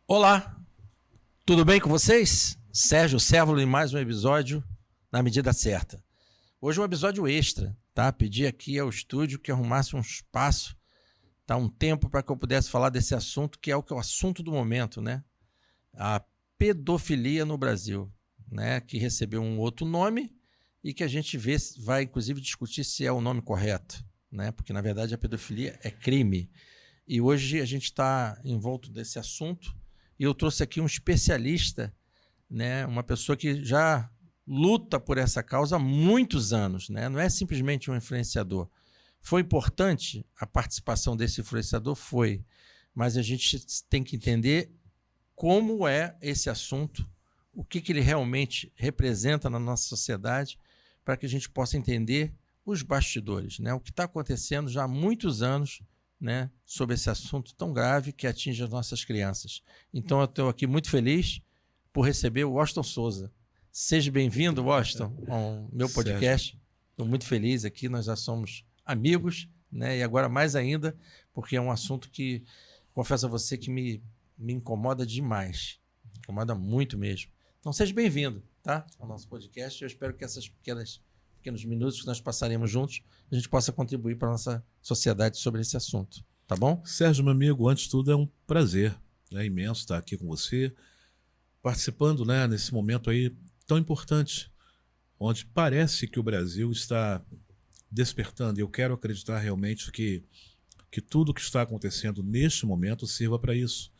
Olá, tudo bem com vocês? Sérgio Cévolo em mais um episódio na medida certa. Hoje é um episódio extra, tá? Pedi aqui ao estúdio que arrumasse um espaço, tá? Um tempo para que eu pudesse falar desse assunto, que é o assunto do momento, né? A pedofilia no Brasil, né? Que recebeu um outro nome e que a gente vai inclusive discutir se é o nome correto, né? Porque na verdade a pedofilia é crime. E hoje a gente está envolto desse assunto. E eu trouxe aqui um especialista, né, uma pessoa que já luta por essa causa há muitos anos, né? Não é simplesmente um influenciador. Foi importante a participação desse influenciador? Foi. Mas a gente tem que entender como é esse assunto, o que ele realmente representa na nossa sociedade, para que a gente possa entender os bastidores, né? O que está acontecendo já há muitos anos, né, sobre esse assunto tão grave que atinge as nossas crianças. Então eu estou aqui muito feliz por receber o Washington Souza. Seja bem-vindo, Washington, ao meu podcast. Estou muito feliz aqui, nós já somos amigos, né, e agora mais ainda, porque é um assunto que, confesso a você, que me incomoda demais. Me incomoda muito mesmo. Então seja bem-vindo, tá, ao nosso podcast. Eu espero que esses pequenos minutos que nós passaremos juntos, a gente possa contribuir para a nossa sociedade sobre esse assunto, tá bom? Sérgio, meu amigo, antes de tudo é um prazer, é imenso estar aqui com você, participando, né, nesse momento aí tão importante, onde parece que o Brasil está despertando. Eu quero acreditar realmente que tudo que está acontecendo neste momento sirva para isso,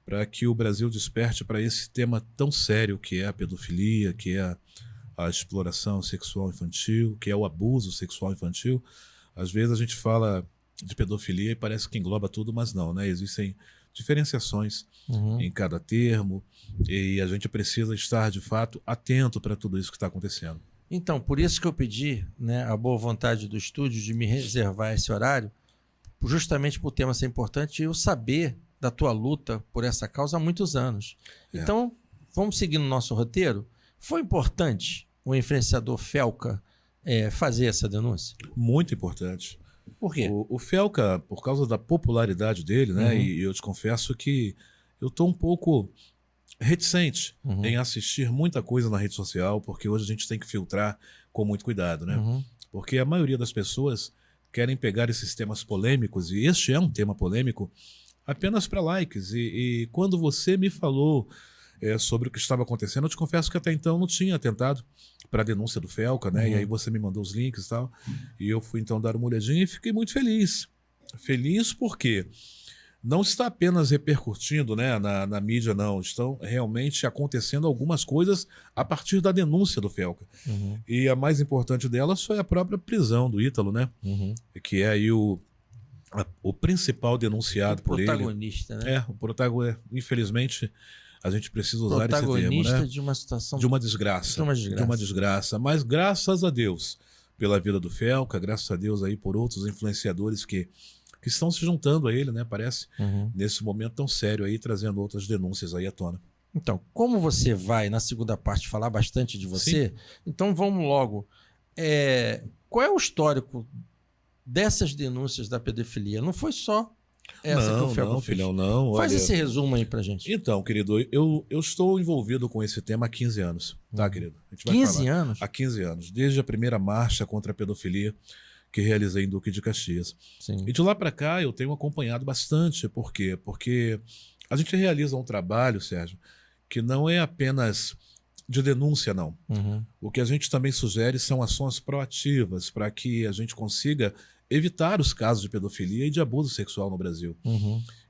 para que o Brasil desperte para esse tema tão sério que é a pedofilia, que é a exploração sexual infantil, que é o abuso sexual infantil. Às vezes a gente fala de pedofilia e parece que engloba tudo, mas não, né? Existem diferenciações em cada termo e a gente precisa estar, de fato, atento para tudo isso que está acontecendo. Então, por isso que eu pedi, né, a boa vontade do estúdio de me reservar esse horário, justamente por o tema ser importante e eu saber da tua luta por essa causa há muitos anos. Então, vamos seguir no nosso roteiro? Foi importante o influenciador Felca fazer essa denúncia? Muito importante. Por quê? O Felca, por causa da popularidade dele, né? E eu te confesso que eu estou um pouco reticente em assistir muita coisa na rede social, porque hoje a gente tem que filtrar com muito cuidado, né? Porque a maioria das pessoas querem pegar esses temas polêmicos, e este é um tema polêmico, apenas para likes. E quando você me falou sobre o que estava acontecendo, eu te confesso que até então não tinha atentado para a denúncia do Felca, né? E aí você me mandou os links e tal, e eu fui então dar uma olhadinha e fiquei muito feliz. Feliz porque não está apenas repercutindo, né, na mídia, não. Estão realmente acontecendo algumas coisas a partir da denúncia do Felca. E a mais importante delas foi a própria prisão do Ítalo, né? Que é aí o principal denunciado por ele. O protagonista, né? O protagonista, infelizmente. A gente precisa usar esse termo, né? Protagonista de uma situação... De uma desgraça. De uma desgraça. Mas graças a Deus pela vida do Felca, graças a Deus aí por outros influenciadores que estão se juntando a ele, né? Parece, nesse momento tão sério aí, trazendo outras denúncias aí à tona. Então, como você vai, na segunda parte, falar bastante de você, então vamos logo. Qual é o histórico dessas denúncias da pedofilia? Não foi só essa que o Felca fez. Filhão, não. Faz olha... esse resumo aí pra gente. Então, querido, eu estou envolvido com esse tema há 15 anos, tá, querido? A gente vai 15 anos? Há 15 anos, desde a primeira marcha contra a pedofilia que realizei em Duque de Caxias. Sim. E de lá para cá eu tenho acompanhado bastante. Por quê? Porque a gente realiza um trabalho, Sérgio, que não é apenas de denúncia, não. O que a gente também sugere são ações proativas para que a gente consiga evitar os casos de pedofilia e de abuso sexual no Brasil.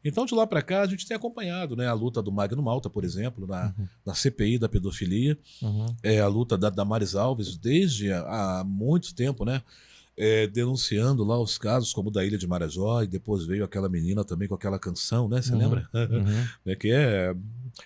Então, de lá para cá, a gente tem acompanhado, né, a luta do Magno Malta, por exemplo, na CPI da pedofilia, a luta da Damares Alves, desde há muito tempo, né, denunciando lá os casos, como o da Ilha de Marajó, e depois veio aquela menina também com aquela canção, né, você lembra?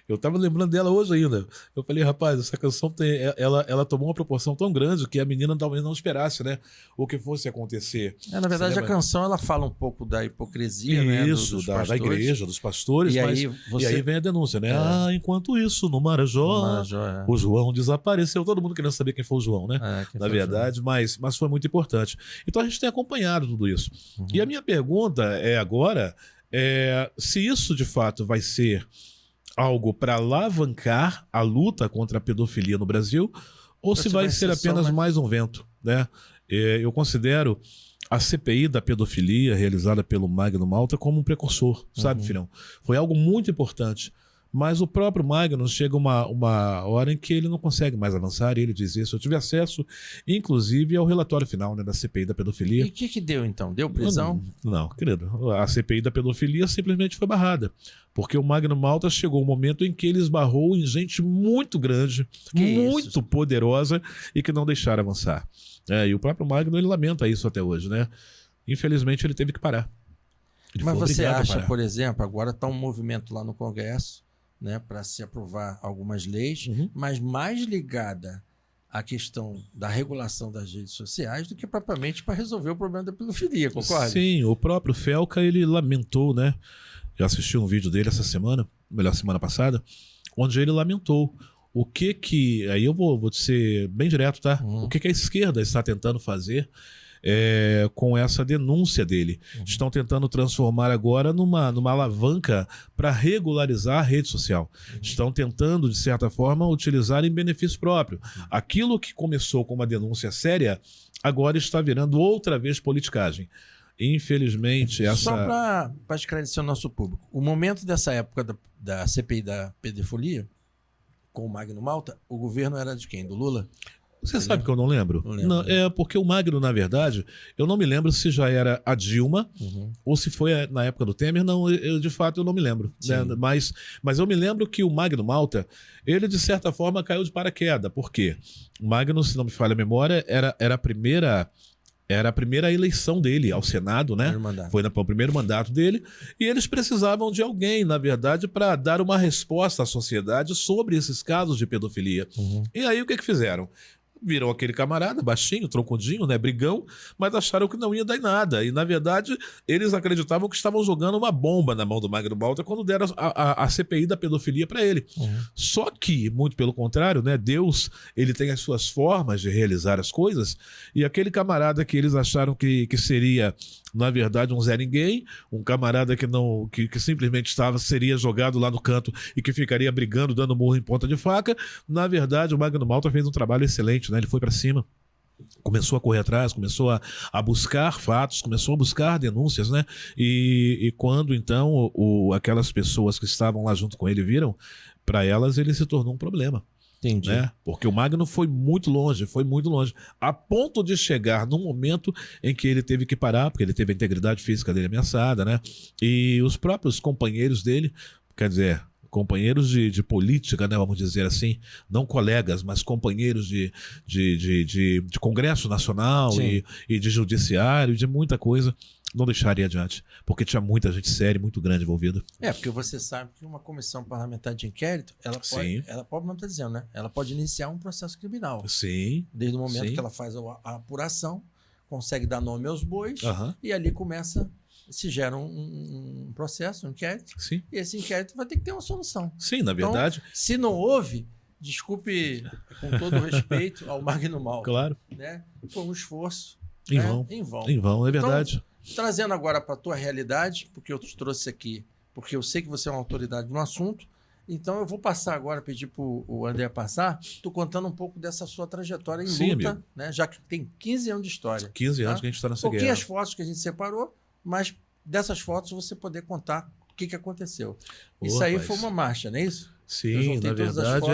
Eu tava lembrando dela hoje ainda. Eu falei, rapaz, essa canção ela tomou uma proporção tão grande que a menina talvez não esperasse, né, o que fosse acontecer. Na verdade, a canção ela fala um pouco da hipocrisia, né, dos da igreja, dos pastores, e aí vem a denúncia, né? Enquanto isso, no Marajó, o João desapareceu. Todo mundo querendo saber quem foi o João, né? Na verdade, mas foi muito importante. Então a gente tem acompanhado tudo isso. E a minha pergunta agora se isso de fato vai ser algo para alavancar a luta contra a pedofilia no Brasil, ou se vai ser apenas mais um vento, né? Eu considero a CPI da pedofilia realizada pelo Magno Malta como um precursor, sabe, filhão? Foi algo muito importante. Mas o próprio Magno chega uma hora em que ele não consegue mais avançar, e ele diz isso. Eu tive acesso, inclusive, ao relatório final, né, da CPI da pedofilia. E o que deu, então? Deu prisão? Não, querido. A CPI da pedofilia simplesmente foi barrada. Porque o Magno Malta chegou um momento em que ele esbarrou em gente muito grande, muito poderosa, e que não deixaram avançar. E o próprio Magno, ele lamenta isso até hoje, né? Infelizmente, ele teve que parar. Mas você acha, por exemplo, agora está um movimento lá no Congresso, né, para se aprovar algumas leis, mas mais ligada à questão da regulação das redes sociais do que propriamente para resolver o problema da pedofilia, concorda? Sim, o próprio Felca, ele lamentou, né? Eu assisti um vídeo dele essa semana, melhor, semana passada, onde ele lamentou o que aí eu vou ser bem direto, tá? O que a esquerda está tentando fazer com essa denúncia dele. Estão tentando transformar agora numa alavanca para regularizar a rede social. Estão tentando, de certa forma, utilizar em benefício próprio. Aquilo que começou com uma denúncia séria, agora está virando outra vez politicagem. Infelizmente, essa... Só para esclarecer o nosso público, o momento dessa época da CPI da pedofilia, com o Magno Malta, o governo era de quem? Do Lula? Você sabe que eu não lembro? Não lembro. Não, porque o Magno, na verdade, eu não me lembro se já era a Dilma ou se foi na época do Temer. Não, de fato eu não me lembro. Né? Mas eu me lembro que o Magno Malta, ele de certa forma caiu de paraquedas. Por quê? O Magno, se não me falha a memória, era a primeira eleição dele ao Senado, né? Foi o primeiro mandato dele. E eles precisavam de alguém, na verdade, para dar uma resposta à sociedade sobre esses casos de pedofilia. E aí o que fizeram? Viram aquele camarada, baixinho, troncudinho, né, brigão, mas acharam que não ia dar em nada. E, na verdade, eles acreditavam que estavam jogando uma bomba na mão do Magno Malta quando deram a CPI da pedofilia para ele. Só que, muito pelo contrário, né, Deus, ele tem as suas formas de realizar as coisas, e aquele camarada que eles acharam que seria, na verdade, um Zé Ninguém, um camarada que simplesmente seria jogado lá no canto e que ficaria brigando, dando murro em ponta de faca, na verdade, o Magno Malta fez um trabalho excelente, né? Ele foi para cima, começou a correr atrás, começou a buscar fatos, começou a buscar denúncias, né? E quando então aquelas pessoas que estavam lá junto com ele viram, para elas ele se tornou um problema. Entendi. Né? Porque o Magno foi muito longe, a ponto de chegar num momento em que ele teve que parar, porque ele teve a integridade física dele ameaçada, né? E os próprios companheiros dele, quer dizer, companheiros de política, né, vamos dizer assim, não colegas, mas companheiros de Congresso Nacional e de Judiciário, de muita coisa, não deixaria adiante, porque tinha muita gente séria e muito grande envolvida. Porque você sabe que uma comissão parlamentar de inquérito, ela pode, não está dizendo, né? Ela pode iniciar um processo criminal. Sim. Desde o momento que ela faz a apuração, consegue dar nome aos bois, e ali se gera um processo, um inquérito, e esse inquérito vai ter que ter uma solução. Sim, na verdade. Então, se não houve, desculpe com todo o respeito ao Magno Malta, claro, né? Foi um esforço em vão. Em vão, é verdade. Então, trazendo agora para a tua realidade, porque eu te trouxe aqui, porque eu sei que você é uma autoridade no assunto, então eu vou passar agora, pedir para o André passar, tu contando um pouco dessa sua trajetória em luta, né? Já que tem 15 anos de história. 15 anos que a gente está nessa guerra. Pouquinhas fotos que a gente separou, mas dessas fotos você poder contar o que aconteceu. Isso aí foi uma marcha, não é isso? Sim, na verdade,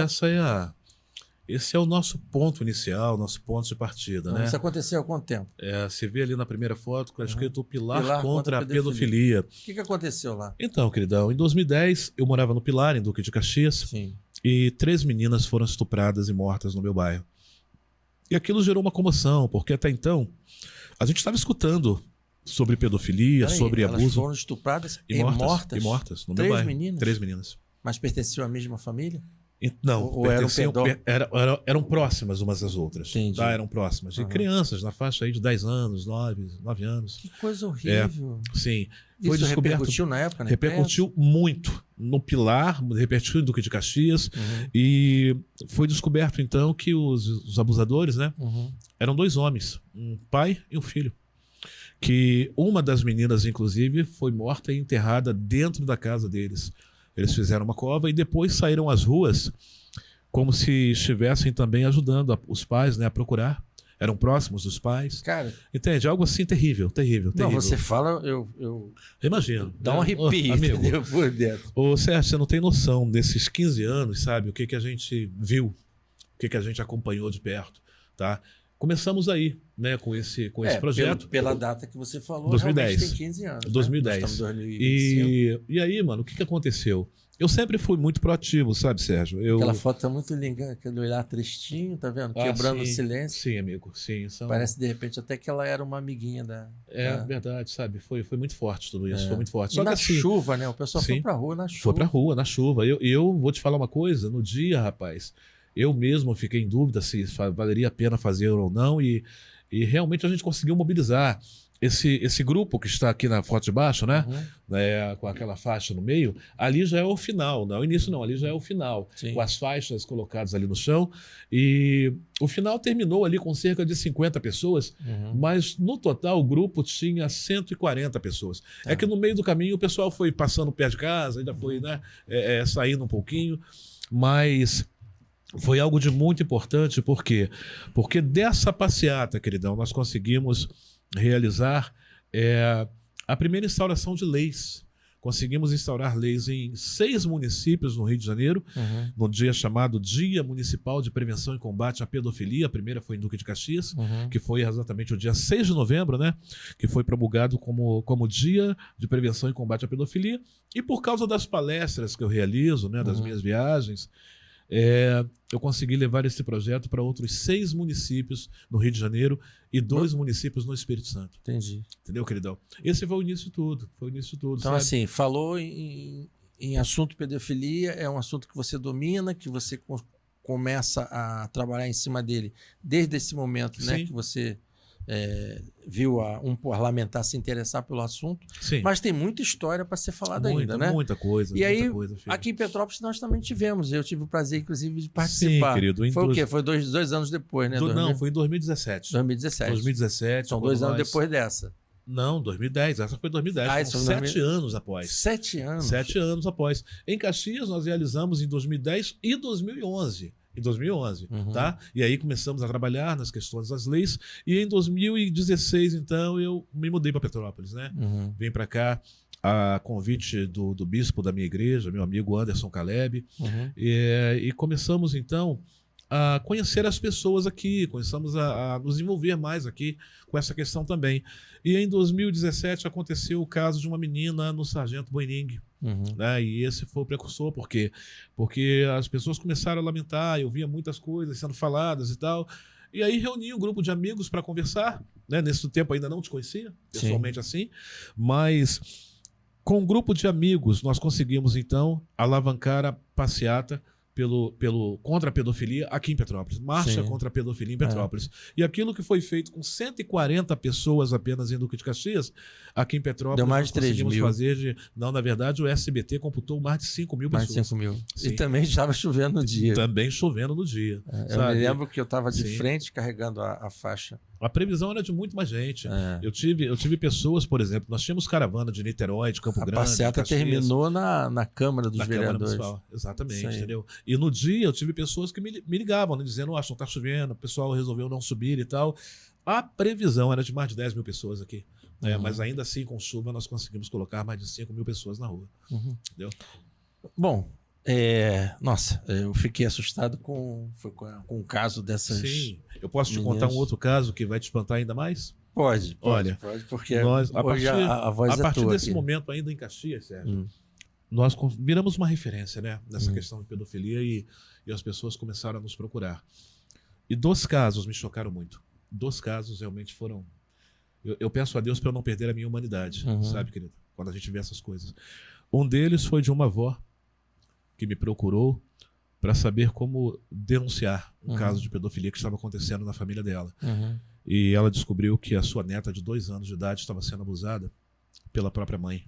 esse é o nosso ponto inicial, nosso ponto de partida, né? Isso aconteceu há quanto tempo? Você vê ali na primeira foto, que escrito Pilar contra a pedofilia. O que aconteceu lá? Então, queridão, em 2010, eu morava no Pilar, em Duque de Caxias, e 3 meninas foram estupradas e mortas no meu bairro. E aquilo gerou uma comoção, porque até então, a gente estava escutando sobre pedofilia, sobre abuso. Elas foram estupradas e mortas? E mortas, no meu bairro. 3 meninas? 3 meninas. Mas pertenciam à mesma família? Não, ou eram próximas umas das outras. Tá? Eram próximas. E crianças na faixa aí de 10 anos, 9 anos. Que coisa horrível. Sim. Isso repercutiu na época, né? Repercutiu muito no Pilar, repercutiu no Duque de Caxias. E foi descoberto, então, que os abusadores, né, eram 2 homens, um pai e um filho. Que uma das meninas, inclusive, foi morta e enterrada dentro da casa deles. Eles fizeram uma cova e depois saíram às ruas como se estivessem também ajudando os pais, né, a procurar. Eram próximos dos pais. Cara, entende? Algo assim terrível, terrível, terrível. Não, você fala, eu imagino. Dá um arrepio, amigo, entendeu? Por dentro. Ô, Sérgio, você não tem noção desses 15 anos, sabe? O que a gente viu, o que a gente acompanhou de perto, tá? Começamos aí, né, com esse projeto. Pela data que você falou, 2010. realmente tem 15 anos. 2010. Né? Nós estamos em 2025. E aí, mano, o que aconteceu? Eu sempre fui muito proativo, sabe, Sérgio? Aquela foto tá muito linda, aquele olhar tristinho, tá vendo? Quebrando o silêncio. Sim, amigo, sim. Parece, de repente, até que ela era uma amiguinha da... verdade, sabe? Foi muito forte tudo isso, foi muito forte. Só e na chuva, né? O pessoal foi pra rua na chuva. Foi pra rua, na chuva. Eu vou te falar uma coisa, no dia, rapaz, eu mesmo fiquei em dúvida se valeria a pena fazer ou não, e realmente a gente conseguiu mobilizar. Esse grupo que está aqui na foto de baixo, né? Com aquela faixa no meio, ali já é o final, não é o início não, ali já é o final, Sim. com as faixas colocadas ali no chão, e o final terminou ali com cerca de 50 pessoas, mas no total o grupo tinha 140 pessoas. É que no meio do caminho o pessoal foi passando perto de casa, ainda foi, né, saindo um pouquinho, mas... Foi algo de muito importante, por quê? Porque dessa passeata, queridão, nós conseguimos realizar a primeira instauração de leis. Conseguimos instaurar leis em 6 municípios no Rio de Janeiro, no dia chamado Dia Municipal de Prevenção e Combate à Pedofilia. A primeira foi em Duque de Caxias, que foi exatamente o dia 6 de novembro, né? Que foi promulgado como Dia de Prevenção e Combate à Pedofilia. E por causa das palestras que eu realizo, né, das minhas viagens, eu consegui levar esse projeto para outros 6 municípios no Rio de Janeiro e 2 municípios no Espírito Santo. Entendi. Entendeu, queridão? Esse foi o início de tudo. Então, sabe? assim, falou em assunto pedofilia, é um assunto que você domina, que você começa a trabalhar em cima dele desde esse momento, né, que você viu um parlamentar se interessar pelo assunto. Sim. Mas tem muita história para ser falada ainda, né? Muita coisa. E aí, coisa, aqui em Petrópolis, nós também tivemos. Eu tive o prazer, inclusive, de participar. Sim, querido. Foi o quê? Foi dois anos depois, né? Não, foi em 2017. 2017. São 2 anos depois dessa. Não, 2010. Essa foi 2010. São 7 anos após. 7 anos? 7 anos após. Em Caxias, nós realizamos em 2010 e 2011. Em 2011, tá? E aí começamos a trabalhar nas questões das leis. E em 2016, então, eu me mudei para Petrópolis, né? Vim para cá a convite do bispo da minha igreja, meu amigo Anderson Caleb. E começamos, então, a conhecer as pessoas aqui, começamos a nos envolver mais aqui com essa questão também. E em 2017 aconteceu o caso de uma menina no Sargento Boining. Né? E esse foi o precursor, por quê? Porque as pessoas começaram a lamentar, eu via muitas coisas sendo faladas e tal. E aí reuni um grupo de amigos para conversar, né? Nesse tempo ainda não te conhecia, pessoalmente assim, mas com um grupo de amigos nós conseguimos então alavancar a passeata contra a pedofilia aqui em Petrópolis. Marcha contra a pedofilia em Petrópolis. E aquilo que foi feito com 140 pessoas apenas em Duque de Caxias, aqui em Petrópolis, deu mais de 3 mil. Não, na verdade, o SBT computou mais de 5 mil pessoas. Mais de 5 mil. Sim. E também estava chovendo no dia. Também chovendo no dia. Eu me lembro que eu estava de frente carregando a faixa. A previsão era de muito mais gente. Eu tive pessoas, por exemplo, nós tínhamos caravana de Niterói, de Campo Grande. A passeata terminou na Câmara dos Vereadores. Câmara Exatamente, entendeu? E no dia eu tive pessoas que me ligavam, né, dizendo, não tá chovendo, o pessoal resolveu não subir e tal. A previsão era de mais de 10 mil pessoas aqui. Mas ainda assim, com chuva, nós conseguimos colocar mais de 5 mil pessoas na rua. Entendeu? Bom, nossa, eu fiquei assustado com o caso dessas. Sim, eu posso te contar um outro caso que vai te espantar ainda mais? Pode, porque nós, a partir desse aqui. Momento, ainda em Caxias, Sérgio, nós viramos uma referência, né, nessa questão de pedofilia e as pessoas começaram a nos procurar. E 2 casos me chocaram muito. 2 casos realmente foram... Eu peço a Deus para eu não perder a minha humanidade, sabe, querido? Quando a gente vê essas coisas. Um deles foi de uma avó que me procurou para saber como denunciar um caso de pedofilia que estava acontecendo na família dela. E ela descobriu que a sua neta de 2 anos de idade estava sendo abusada pela própria mãe.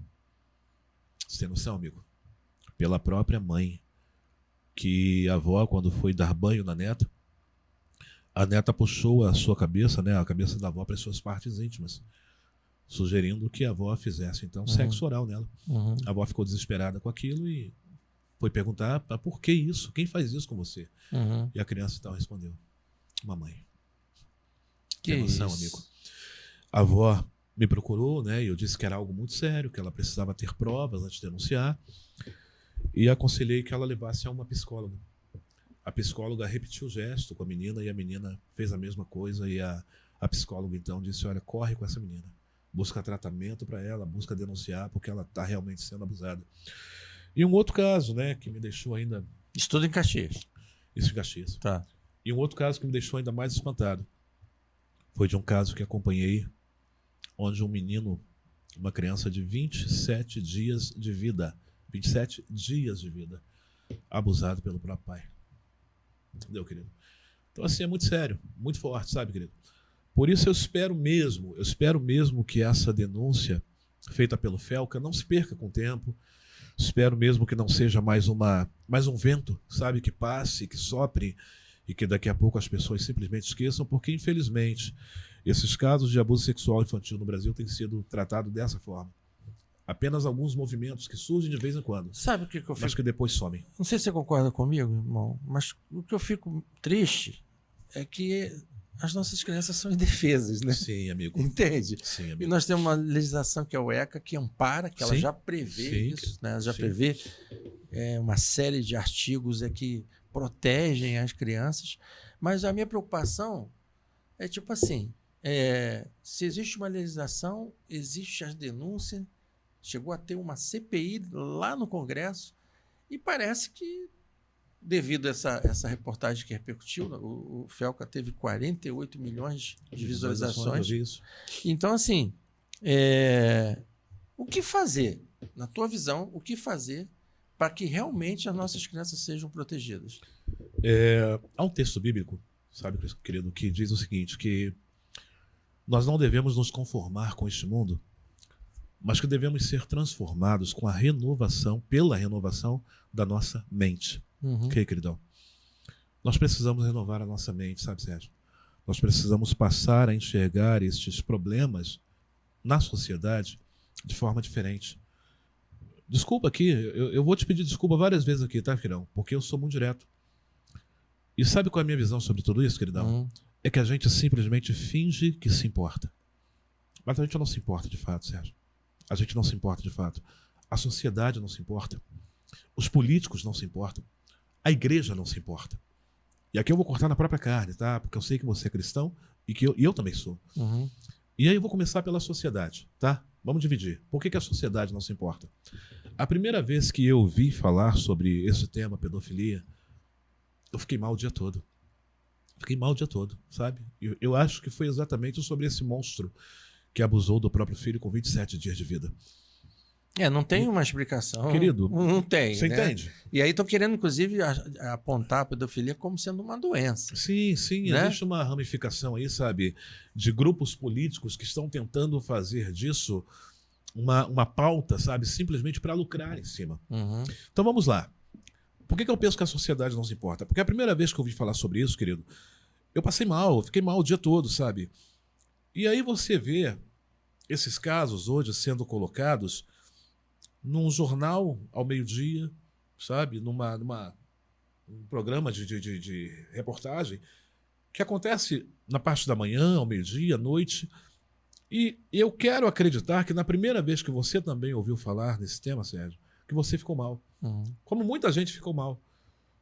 Você tem noção, amigo? Pela própria mãe. Que a avó, quando foi dar banho na neta, a neta puxou a sua cabeça, né, a cabeça da avó para as suas partes íntimas, sugerindo que a avó fizesse, então, sexo oral nela. A avó ficou desesperada com aquilo e foi perguntar por que isso, quem faz isso com você? Uhum. E a criança então respondeu, mamãe. Que emoção, isso? amigo. A avó me procurou, né? E eu disse que era algo muito sério, que ela precisava ter provas antes de denunciar. E aconselhei que ela levasse a uma psicóloga. A psicóloga repetiu o gesto com a menina e a menina fez a mesma coisa. E a psicóloga então disse, olha, corre com essa menina. Busca tratamento para ela, busca denunciar, porque ela está realmente sendo abusada. E um outro caso, né, que me deixou ainda... Estudo em Caxias. Isso em Caxias. Tá. E um outro caso que me deixou ainda mais espantado foi de um caso que acompanhei, onde um menino, uma criança de 27 dias de vida, 27 dias de vida, abusado pelo próprio pai. Entendeu, querido? Então, assim, é muito sério, muito forte, sabe, querido? Por isso eu espero mesmo que essa denúncia feita pelo Felca não se perca com o tempo. Espero mesmo que não seja mais um vento, sabe, que passe, que sopre e que daqui a pouco as pessoas simplesmente esqueçam, porque infelizmente esses casos de abuso sexual infantil no Brasil têm sido tratados dessa forma. Apenas alguns movimentos que surgem de vez em quando. Sabe o que eu fico... Mas que depois somem. Não sei se você concorda comigo, irmão, mas o que eu fico triste é que as nossas crianças são indefesas, né? Sim, amigo. Entende? Sim, E amigo. nós temos uma legislação que é o ECA, que ampara, que ela já prevê isso, né? Ela já prevê uma série de artigos que protegem as crianças, mas a minha preocupação é tipo assim, se existe uma legislação, existe as denúncias, chegou a ter uma CPI lá no Congresso e parece que, devido a essa reportagem que repercutiu, o Felca teve 48 milhões de visualizações. Então, assim, o que fazer? Na tua visão, o que fazer para que realmente as nossas crianças sejam protegidas? Há um texto bíblico, sabe, querido, que diz o seguinte, que nós não devemos nos conformar com este mundo, mas que devemos ser transformados com a renovação, pela renovação da nossa mente. Ok, queridão? Nós precisamos renovar a nossa mente, sabe, Sérgio? Nós precisamos passar a enxergar estes problemas na sociedade de forma diferente. Desculpa aqui, eu vou te pedir desculpa várias vezes aqui, tá, queridão? Porque eu sou muito direto. E sabe qual é a minha visão sobre tudo isso, queridão? É que a gente simplesmente finge que se importa. Mas a gente não se importa de fato, Sérgio. A gente não se importa de fato. A sociedade não se importa. Os políticos não se importam. A igreja não se importa. E aqui eu vou cortar na própria carne, tá? Porque eu sei que você é cristão e que eu também sou. E aí eu vou começar pela sociedade, tá? Vamos dividir. Por que a sociedade não se importa? A primeira vez que eu ouvi falar sobre esse tema, pedofilia, eu fiquei mal o dia todo. Fiquei mal o dia todo, sabe? Eu acho que foi exatamente sobre esse monstro que abusou do próprio filho com 27 dias de vida. Não tem uma explicação. Querido, não tem. Você né? entende? E aí estão querendo, inclusive, apontar a pedofilia como sendo uma doença. Sim, né? Existe uma ramificação aí, sabe, de grupos políticos que estão tentando fazer disso uma pauta, sabe, simplesmente para lucrar em cima. Então vamos lá. Por que eu penso que a sociedade não se importa? Porque a primeira vez que eu ouvi falar sobre isso, querido, eu passei mal, eu fiquei mal o dia todo, sabe? E aí você vê esses casos hoje sendo colocados num jornal ao meio-dia, sabe? Um programa de reportagem que acontece na parte da manhã, ao meio-dia, à noite. E eu quero acreditar que na primeira vez que você também ouviu falar nesse tema, Sérgio, que você ficou mal. Como muita gente ficou mal.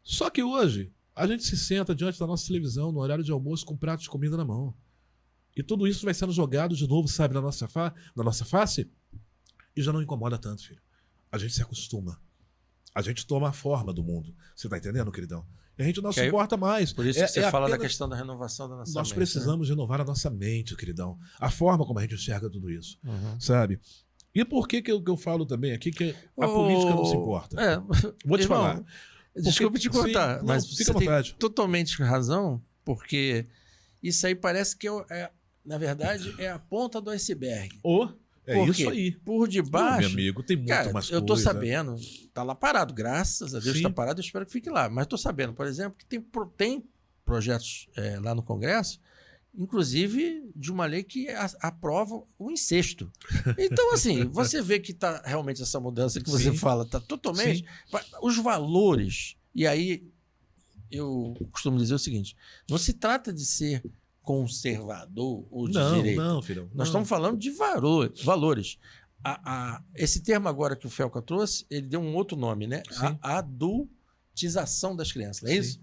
Só que hoje a gente se senta diante da nossa televisão no horário de almoço com um prato de comida na mão. E tudo isso vai sendo jogado de novo, sabe, na nossa face e já não incomoda tanto, filho. A gente se acostuma. A gente toma a forma do mundo. Você tá entendendo, queridão? E a gente não se importa mais. Por isso que você fala da questão da renovação da nossa mente. Nós precisamos renovar a nossa mente, queridão. A forma como a gente enxerga tudo isso, sabe? E por que eu falo também aqui que a política não se importa? Vou te falar. Desculpe te contar, mas fica à você vontade. tem totalmente razão, porque isso aí parece que na verdade é a ponta do iceberg. Isso aí. Por debaixo, meu amigo, tem muito mais coisa. Eu tô sabendo, tá lá parado, graças a Deus está parado, eu espero que fique lá. Mas tô sabendo, por exemplo, que tem projetos lá no Congresso inclusive de uma lei que aprova o incesto. Então, assim, você vê que está realmente essa mudança que você fala, está totalmente... Os valores, e aí eu costumo dizer o seguinte, não se trata de ser conservador ou de direita. Não, filhão. Nós estamos falando de valores. Esse termo agora que o Felca trouxe, ele deu um outro nome, né? A adultização das crianças, não é isso?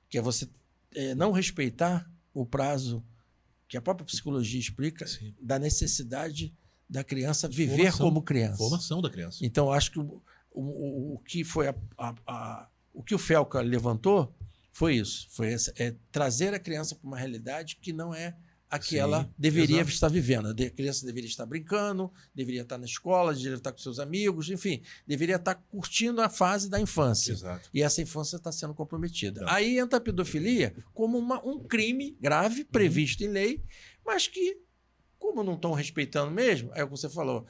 Que é você não respeitar o prazo que a própria psicologia explica da necessidade da criança viver como criança. Formação da criança. Então, acho que o que foi o que o Felca levantou foi isso. Foi trazer a criança para uma realidade que não é a que ela deveria estar vivendo. A criança deveria estar brincando, deveria estar na escola, deveria estar com seus amigos, enfim, deveria estar curtindo a fase da infância. Exato. E essa infância está sendo comprometida. Aí entra a pedofilia como um crime grave, previsto em lei, mas que, como não estão respeitando mesmo, é o que você falou,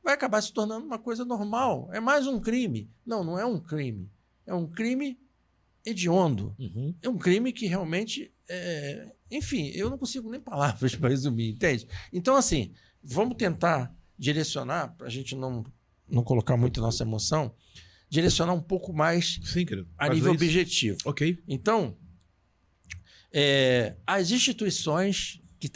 vai acabar se tornando uma coisa normal. É mais um crime. Não é um crime. É um crime hediondo. É um crime que realmente... Enfim, eu não consigo nem palavras para resumir, entende? Então, assim, vamos tentar direcionar, para a gente não colocar muito nossa emoção, direcionar um pouco mais a nível objetivo. Ok. Então, as instituições que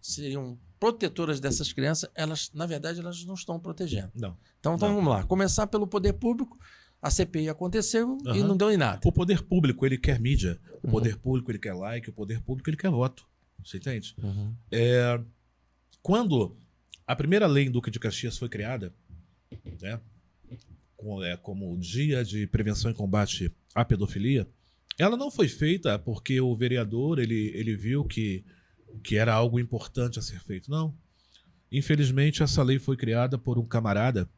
seriam protetoras dessas crianças, elas, na verdade, elas não estão protegendo. Não. Então, vamos lá. Começar pelo poder público. A CPI aconteceu e não deu em nada. O poder público, ele quer mídia. O poder público, ele quer like. O poder público, ele quer voto. Você entende? Quando a primeira lei em Duque de Caxias foi criada, né, como o Dia de Prevenção e Combate à Pedofilia, ela não foi feita porque o vereador ele viu que era algo importante a ser feito. Não. Infelizmente, essa lei foi criada por um camarada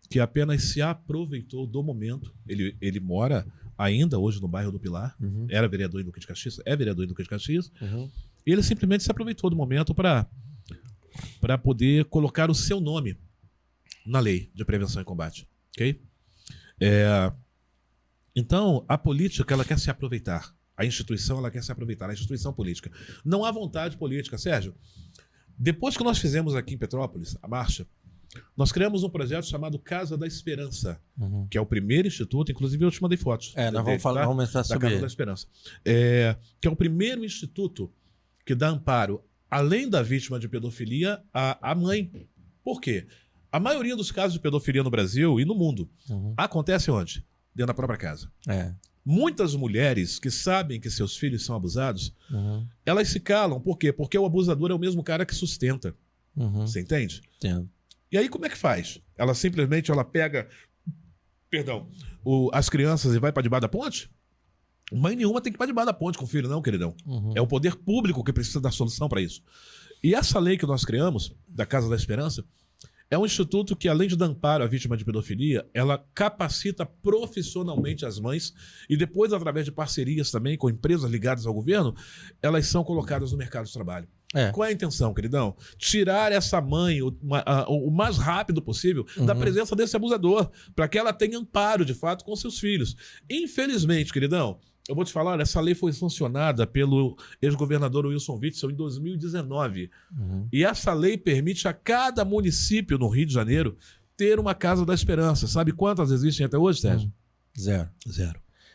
que apenas se aproveitou do momento. Ele mora ainda hoje no bairro do Pilar, era vereador em Duque de Caxias, é vereador em Duque de Caxias, e ele simplesmente se aproveitou do momento para poder colocar o seu nome na lei de prevenção e combate. Ok? Então, a política, ela quer se aproveitar. A instituição, ela quer se aproveitar. A instituição política. Não há vontade política. Sérgio, depois que nós fizemos aqui em Petrópolis a marcha, nós criamos um projeto chamado Casa da Esperança, que é o primeiro instituto, inclusive eu te mandei fotos. Nós vamos começar sobre da Casa da Esperança. Que é o primeiro instituto que dá amparo, além da vítima de pedofilia, à mãe. Por quê? A maioria dos casos de pedofilia no Brasil e no mundo acontece onde? Dentro da própria casa. Muitas mulheres que sabem que seus filhos são abusados, elas se calam. Por quê? Porque o abusador é o mesmo cara que sustenta. Você entende? Entendo. E aí como é que faz? Ela simplesmente pega as crianças e vai para debaixo da ponte? Mãe nenhuma tem que ir para debaixo da ponte com o filho, não, queridão. É o poder público que precisa dar solução para isso. E essa lei que nós criamos, da Casa da Esperança, é um instituto que, além de dar amparo à vítima de pedofilia, ela capacita profissionalmente as mães e depois, através de parcerias também com empresas ligadas ao governo, elas são colocadas no mercado de trabalho. Qual é a intenção, queridão? Tirar essa mãe o mais rápido possível da presença desse abusador, para que ela tenha amparo, de fato, com seus filhos. Infelizmente, queridão, eu vou te falar, olha, essa lei foi sancionada pelo ex-governador Wilson Witzel em 2019. E essa lei permite a cada município no Rio de Janeiro ter uma Casa da Esperança. Sabe quantas existem até hoje, Sérgio? Zero.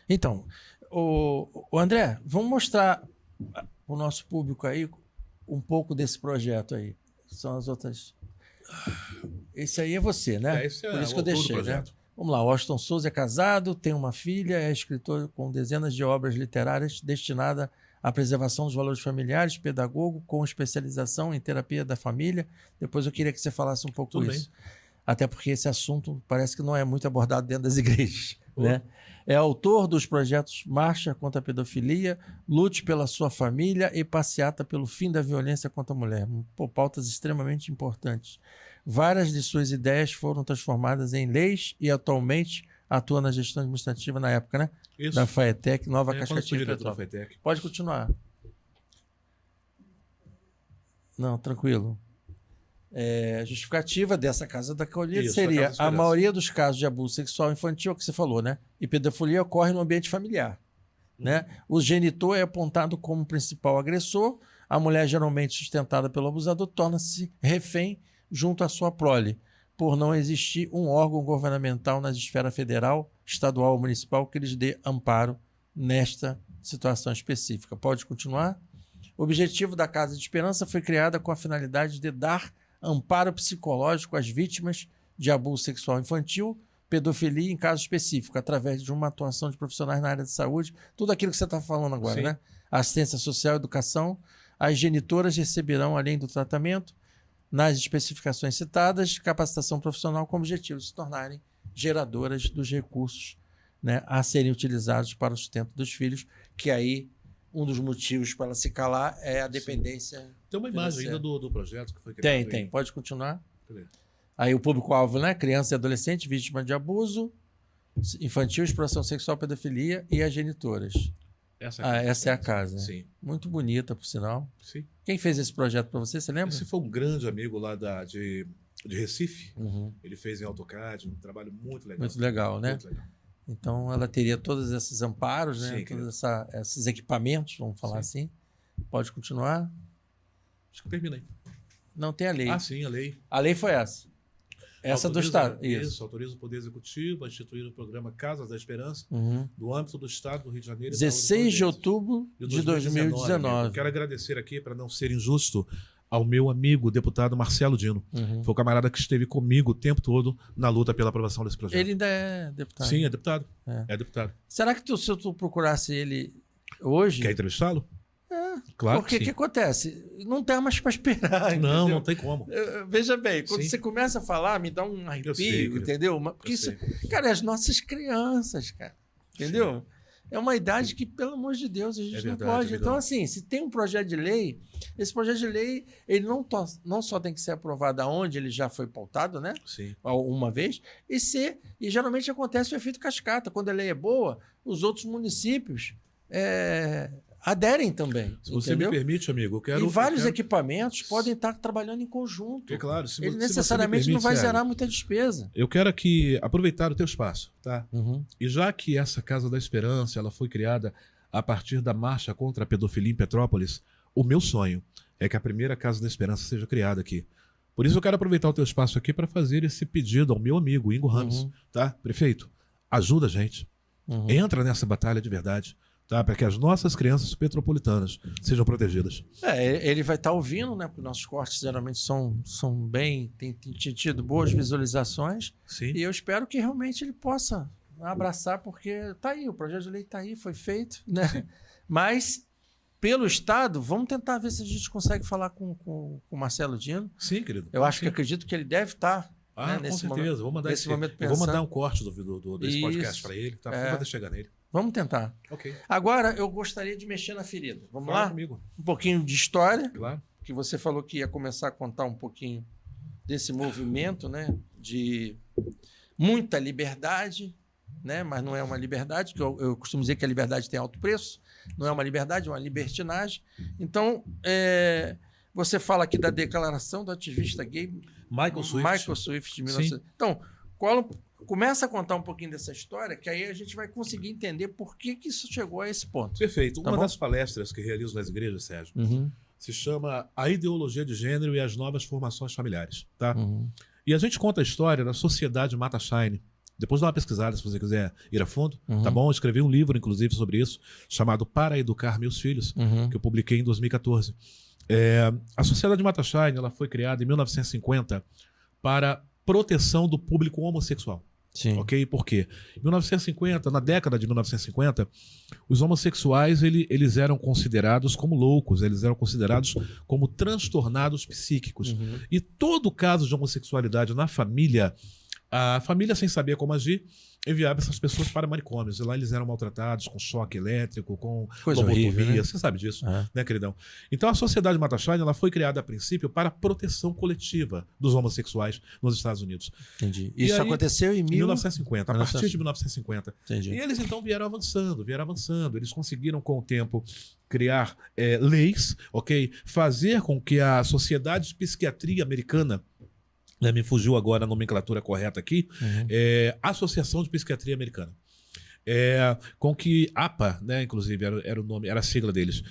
Então, o André, vamos mostrar para o nosso público aí um pouco desse projeto aí. São as outras... Esse aí é você, né? Esse é por isso que eu deixei, né? Vamos lá, Washington Souza é casado, tem uma filha, é escritor com dezenas de obras literárias destinada à preservação dos valores familiares, pedagogo com especialização em terapia da família. Depois eu queria que você falasse um pouco isso. Até porque esse assunto parece que não é muito abordado dentro das igrejas, né? É autor dos projetos Marcha contra a Pedofilia, Lute pela Sua Família e Passeata pelo Fim da Violência contra a Mulher. Pautas extremamente importantes. Várias de suas ideias foram transformadas em leis e atualmente atua na gestão administrativa na época, né? Isso. Da FAETEC, Nova Cascatinha de Petrópolis. Pode continuar. Não, tranquilo. A justificativa dessa Casa da Acolhida seria a maioria dos casos de abuso sexual infantil, que você falou, né? E pedofilia ocorre no ambiente familiar. Né? O genitor é apontado como principal agressor, a mulher, geralmente sustentada pelo abusador, torna-se refém junto à sua prole, por não existir um órgão governamental na esfera federal, estadual ou municipal que lhes dê amparo nesta situação específica. Pode continuar? O objetivo da Casa de Esperança foi criada com a finalidade de dar amparo psicológico às vítimas de abuso sexual infantil, pedofilia em caso específico, através de uma atuação de profissionais na área de saúde, tudo aquilo que você está falando agora, Sim. né? Assistência social, educação. As genitoras receberão, além do tratamento, nas especificações citadas, capacitação profissional com o objetivo de se tornarem geradoras dos recursos, né, a serem utilizados para o sustento dos filhos, que aí um dos motivos para ela se calar é a dependência. Sim. Tem uma imagem financeira. ainda do projeto que foi criado. Tem. Pode continuar. Cadê? Aí o público-alvo, né? Criança e adolescente, vítima de abuso infantil, exploração sexual, pedofilia e as genitoras. Essa é a casa. Sim. Muito bonita, por sinal. Sim. Quem fez esse projeto para você lembra? Esse foi um grande amigo lá de Recife. Uhum. Ele fez em AutoCAD, um trabalho muito legal. Muito legal, né? Muito legal. Então ela teria todos esses amparos, né? Sim, Todos esses equipamentos, vamos falar assim. Pode continuar? Acho que terminei. Não, tem a lei. Ah, sim, a lei. A lei foi essa. Essa do Estado. Isso, autoriza o Poder Executivo a instituir o programa Casas da Esperança Uhum. do âmbito do Estado do Rio de Janeiro. 16 de outubro de 2019. Quero agradecer aqui, para não ser injusto, ao meu amigo, deputado Marcelo Dino. Uhum. Foi o camarada que esteve comigo o tempo todo na luta pela aprovação desse projeto. Ele ainda é deputado. Sim, é deputado. É. É deputado. Será que se tu procurasse ele hoje... Quer entrevistá-lo? Claro. Porque o que acontece? Não tem mais para esperar. Não, entendeu? não tem como. Veja bem, quando Sim. você começa a falar, me dá um arrepio, sei, entendeu? Porque isso, cara, é as nossas crianças, cara. Entendeu? Sim. É uma idade que, pelo amor de Deus, a gente não pode. Então, assim, se tem um projeto de lei, esse projeto de lei, ele não só tem que ser aprovado aonde ele já foi pautado, né? Sim. Uma vez, e geralmente acontece o efeito cascata. Quando a lei é boa, os outros municípios aderem também. Se você me permite, amigo, eu quero... E vários equipamentos podem estar trabalhando em conjunto. É claro. Ele necessariamente não vai zerar muita despesa. Eu quero aqui aproveitar o teu espaço, tá? Uhum. E já que essa Casa da Esperança ela foi criada a partir da marcha contra a pedofilia em Petrópolis, o meu sonho é que a primeira Casa da Esperança seja criada aqui. Por isso eu quero aproveitar o teu espaço aqui para fazer esse pedido ao meu amigo Ingo Ramos, tá? Prefeito, ajuda a gente. Entra nessa batalha de verdade. Tá, para que as nossas crianças petropolitanas sejam protegidas. Ele vai estar ouvindo, né? Porque nossos cortes geralmente são bem... Tem tido boas visualizações. Sim. E eu espero que realmente ele possa abraçar, porque tá aí, o projeto de lei tá aí, foi feito, né? Sim. Mas, pelo Estado, vamos tentar ver se a gente consegue falar com o Marcelo Dino. Sim, querido. Eu acredito que ele deve estar... Ah, com certeza. Vou mandar eu vou mandar um corte desse podcast para ele, tá? Vou fazer chegar nele. Vamos tentar. Ok. Agora, eu gostaria de mexer na ferida. Vamos lá? Comigo. Um pouquinho de história. Claro. Que você falou que ia começar a contar um pouquinho desse movimento, né? De muita liberdade, né? Mas não é uma liberdade, que eu costumo dizer que a liberdade tem alto preço. Não é uma liberdade, é uma libertinagem. Então, você fala aqui da declaração do ativista gay Michael Swift de 1900. Então, começa a contar um pouquinho dessa história, que aí a gente vai conseguir entender por que isso chegou a esse ponto. Perfeito. Uma das palestras que realizo nas igrejas, Sérgio, se chama A Ideologia de Gênero e as Novas Formações Familiares. Tá? E a gente conta a história da Sociedade Mata Shine. Depois dá uma pesquisada, se você quiser ir a fundo. Tá bom? Eu escrevi um livro, inclusive, sobre isso, chamado Para Educar Meus Filhos, que eu publiquei em 2014. A Sociedade Mata Shine ela foi criada em 1950 para proteção do público homossexual. Sim. Ok? Por quê? Em 1950, na década de 1950, os homossexuais eles eram considerados como loucos, eles eram considerados como transtornados psíquicos. E todo caso de homossexualidade na família, a família, sem saber como agir, enviava essas pessoas para manicômios. E lá eles eram maltratados com choque elétrico, com lobotomia. Né? Você sabe disso, né, queridão? Então a Sociedade Mata Shine ela foi criada a princípio para a proteção coletiva dos homossexuais nos Estados Unidos. Entendi. Isso aí, aconteceu em 1950, a partir de 1950. Entendi. E eles então vieram avançando. Eles conseguiram com o tempo criar leis, ok? Fazer com que a Sociedade de Psiquiatria Americana, me fugiu agora a nomenclatura correta aqui, Associação de Psiquiatria Americana. Com que APA, né, inclusive era o nome, era a sigla deles,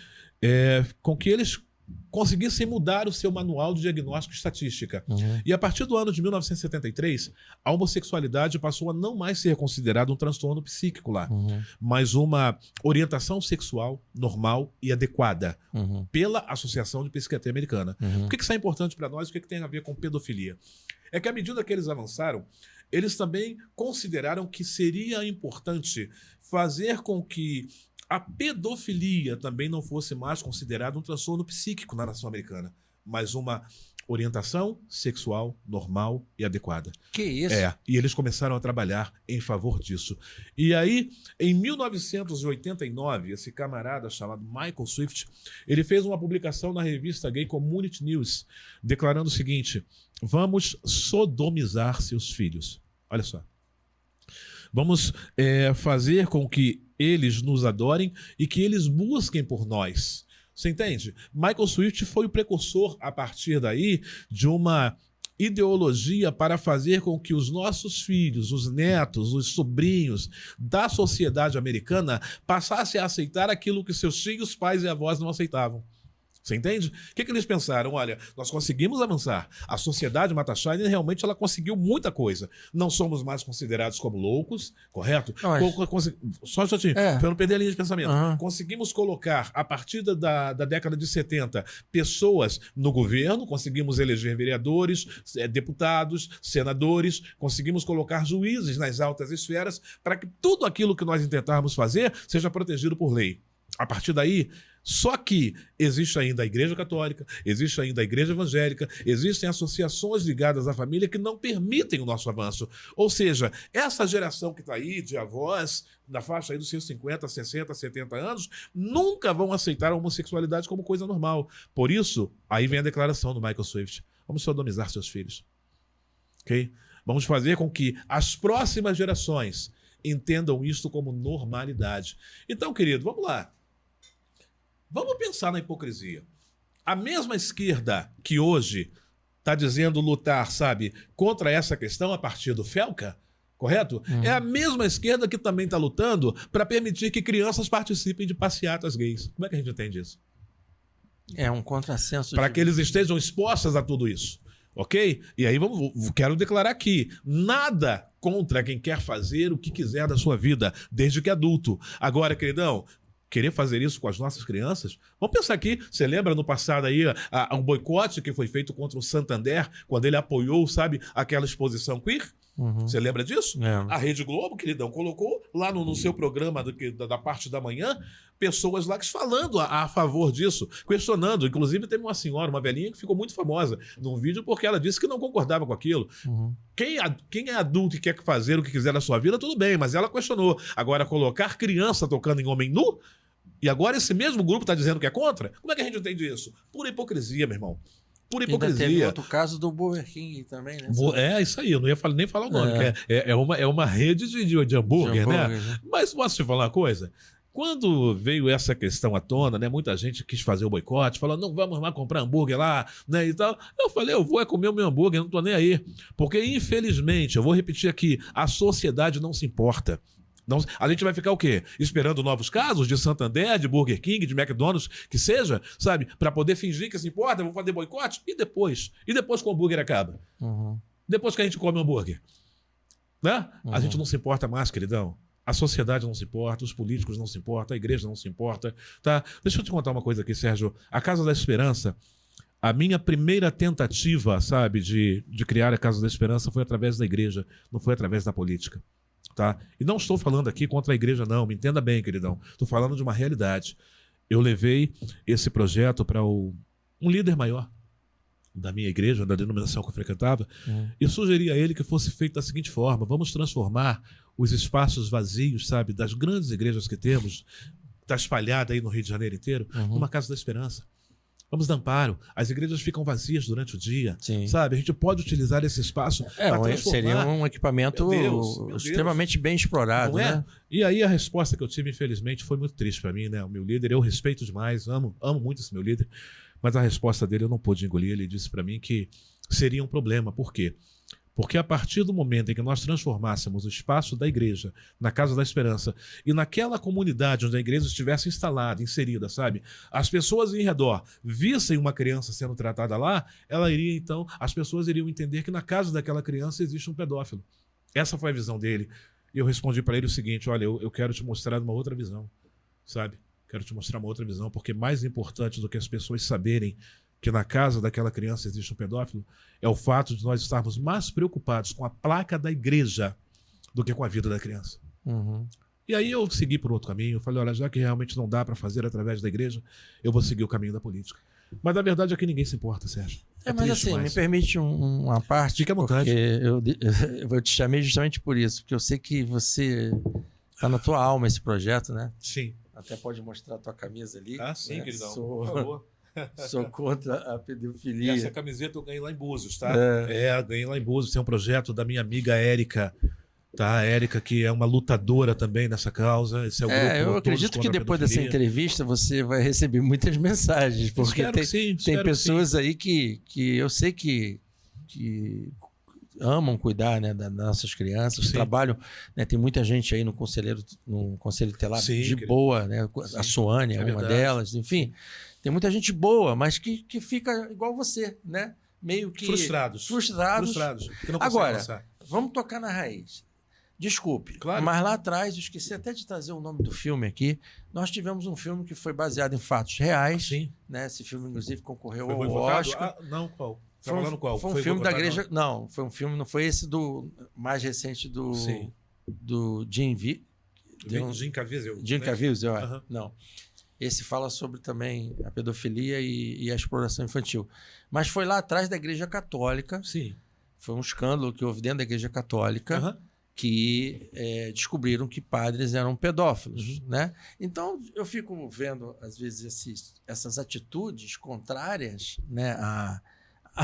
com que eles conseguissem mudar o seu manual de diagnóstico e estatística. E a partir do ano de 1973, a homossexualidade passou a não mais ser considerada um transtorno psíquico lá, mas uma orientação sexual normal e adequada pela Associação de Psiquiatria Americana. Por que isso é importante para nós? O que tem a ver com pedofilia? É que à medida que eles avançaram, eles também consideraram que seria importante fazer com que a pedofilia também não fosse mais considerada um transtorno psíquico na nação americana, mas uma orientação sexual normal e adequada. Que isso? E eles começaram a trabalhar em favor disso. E aí, em 1989, esse camarada chamado Michael Swift, ele fez uma publicação na revista Gay Community News, declarando o seguinte: vamos sodomizar seus filhos. Olha só. Vamos fazer com que eles nos adorem e que eles busquem por nós. Você entende? Michael Swift foi o precursor, a partir daí, de uma ideologia para fazer com que os nossos filhos, os netos, os sobrinhos da sociedade americana passassem a aceitar aquilo que seus tios, pais e avós não aceitavam. Você entende? O que eles pensaram? Olha, nós conseguimos avançar. A sociedade Mata-Scheiner realmente ela conseguiu muita coisa. Não somos mais considerados como loucos, correto? Só um instantinho, para eu não perder a linha de pensamento. Conseguimos colocar, a partir da década de 70, pessoas no governo, conseguimos eleger vereadores, deputados, senadores, conseguimos colocar juízes nas altas esferas para que tudo aquilo que nós intentarmos fazer seja protegido por lei. A partir daí, só que existe ainda a Igreja Católica, existe ainda a Igreja Evangélica, existem associações ligadas à família que não permitem o nosso avanço. Ou seja, essa geração que está aí, de avós, na faixa aí dos seus 50, 60, 70 anos, nunca vão aceitar a homossexualidade como coisa normal. Por isso, aí vem a declaração do Michael Swift: vamos sodomizar seus filhos. Ok? Vamos fazer com que as próximas gerações entendam isto como normalidade. Então, querido, vamos lá. Vamos pensar na hipocrisia. A mesma esquerda que hoje está dizendo lutar, sabe, contra essa questão a partir do Felca, correto? É a mesma esquerda que também está lutando para permitir que crianças participem de passeatas gays. Como é que a gente entende isso? É um contrassenso. Para que eles estejam expostos a tudo isso. Ok? E aí quero declarar aqui: nada contra quem quer fazer o que quiser da sua vida, desde que adulto. Agora, queridão, querer fazer isso com as nossas crianças? Vamos pensar aqui, você lembra no passado aí um boicote que foi feito contra o Santander, quando ele apoiou, sabe, aquela exposição queer? Você lembra disso? A Rede Globo, queridão, colocou lá no seu programa da parte da manhã, pessoas lá falando a favor disso, questionando. Inclusive teve uma senhora, uma velhinha, que ficou muito famosa num vídeo porque ela disse que não concordava com aquilo. Quem é adulto e quer fazer o que quiser na sua vida, tudo bem, mas ela questionou. Agora, colocar criança tocando em homem nu, e agora esse mesmo grupo está dizendo que é contra? Como é que a gente entende isso? Pura hipocrisia, meu irmão. Pura hipocrisia. Ainda teve outro caso do Burger King também, né? Isso aí, eu não ia nem falar o nome, que é uma rede de hambúrguer, né? Mas posso te falar uma coisa? Quando veio essa questão à tona, né, muita gente quis fazer o boicote, falou, não vamos mais comprar hambúrguer lá, né, e tal. Eu falei, eu vou comer o meu hambúrguer, não tô nem aí. Porque, infelizmente, eu vou repetir aqui, a sociedade não se importa. Não, a gente vai ficar o quê? Esperando novos casos de Santander, de Burger King, de McDonald's, que seja, sabe? Para poder fingir que se importa, vou fazer boicote? E depois? E depois que o hambúrguer acaba? Depois que a gente come o hambúrguer? Né? A gente não se importa mais, queridão. A sociedade não se importa, os políticos não se importam, a igreja não se importa, tá? Deixa eu te contar uma coisa aqui, Sérgio. A Casa da Esperança, a minha primeira tentativa, sabe, de criar a Casa da Esperança foi através da igreja, não foi através da política. Tá? E não estou falando aqui contra a igreja, não. Me entenda bem, queridão. Estou falando de uma realidade. Eu levei esse projeto para um líder maior da minha igreja, da denominação que eu frequentava, e sugeri a ele que fosse feito da seguinte forma: vamos transformar os espaços vazios, sabe, das grandes igrejas que temos, está espalhada aí no Rio de Janeiro inteiro, numa Casa da Esperança. Vamos dar amparo. As igrejas ficam vazias durante o dia, sabe? A gente pode utilizar esse espaço para transformar. Seria um equipamento extremamente bem explorado, né? E aí a resposta que eu tive, infelizmente, foi muito triste para mim, né? O meu líder, eu respeito demais, amo muito esse meu líder, mas a resposta dele eu não pude engolir. Ele disse para mim que seria um problema. Por quê? Porque a partir do momento em que nós transformássemos o espaço da igreja na Casa da Esperança e naquela comunidade onde a igreja estivesse instalada, inserida, sabe? As pessoas em redor vissem uma criança sendo tratada lá, as pessoas iriam entender que na casa daquela criança existe um pedófilo. Essa foi a visão dele. E eu respondi para ele o seguinte: olha, eu quero te mostrar uma outra visão, sabe? Quero te mostrar uma outra visão, porque mais importante do que as pessoas saberem que na casa daquela criança existe um pedófilo é o fato de nós estarmos mais preocupados com a placa da igreja do que com a vida da criança. Uhum. E aí eu segui por outro caminho. Falei, olha, já que realmente não dá para fazer através da igreja, eu vou seguir o caminho da política. Mas a verdade é que ninguém se importa, Sérgio. Mas assim, me permite uma parte. Fique à vontade. Eu te chamei justamente por isso, porque eu sei que você está na tua alma esse projeto, né? Sim. Até pode mostrar a tua camisa ali. Ah, sim, né? queridão. Por favor. Sou contra a pedofilia. Essa camiseta eu ganhei lá em Búzios, tá? Eu ganhei lá em Búzios. Tem um projeto da minha amiga Érica, tá? A Érica, que é uma lutadora também nessa causa. Esse é o grupo eu acredito que depois dessa entrevista você vai receber muitas mensagens, porque tem pessoas aí que eu sei que amam cuidar, né, das nossas crianças, Sim. trabalham, né, tem muita gente aí no Conselho Tutelar de boa, né? Sim. A Suane é uma delas, enfim. Tem muita gente boa, mas que fica igual você, né? Meio que... Frustrados. Que não Agora, passar. Vamos tocar na raiz. Desculpe, claro. Mas lá atrás, eu esqueci até de trazer o nome do filme aqui, nós tivemos um filme que foi baseado em fatos reais. Sim. Né? Esse filme, inclusive, concorreu foi ao Oscar. Não, qual? Foi um filme da igreja... Não, foi um filme, não foi esse do mais recente do Jim Caviezel. Jim Caviezel, não. Esse fala sobre também a pedofilia e a exploração infantil. Mas foi lá atrás da Igreja Católica. Sim. Foi um escândalo que houve dentro da Igreja Católica que descobriram que padres eram pedófilos. Né? Então, eu fico vendo, às vezes, essas atitudes contrárias, né, a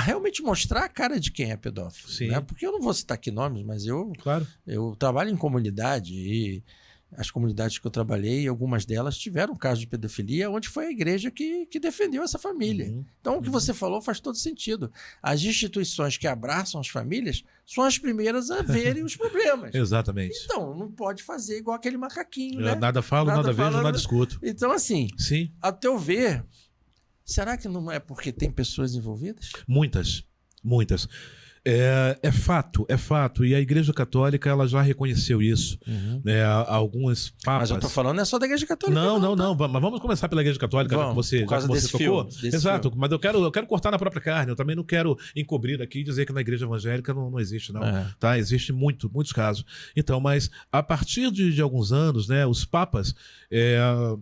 realmente mostrar a cara de quem é pedófilo. Sim. Né? Porque eu não vou citar aqui nomes, mas eu trabalho em comunidade e as comunidades que eu trabalhei, algumas delas tiveram casos de pedofilia, onde foi a igreja que defendeu essa família. Então, o que você falou faz todo sentido. As instituições que abraçam as famílias são as primeiras a verem os problemas. Exatamente. Então, não pode fazer igual aquele macaquinho, né? Nada falo, nada vejo, nada escuto. Então, assim, sim. A teu ver, será que não é porque tem pessoas envolvidas? Muitas. É fato. E a Igreja Católica ela já reconheceu isso. Alguns papas... Mas eu tô falando não é só da Igreja Católica. Não. Mas vamos começar pela Igreja Católica, já que você tocou. Exato, mas eu quero cortar na própria carne. Eu também não quero encobrir aqui e dizer que na Igreja Evangélica não existe, não. Tá? Existe muitos casos. Então, mas a partir de alguns anos, né, os papas,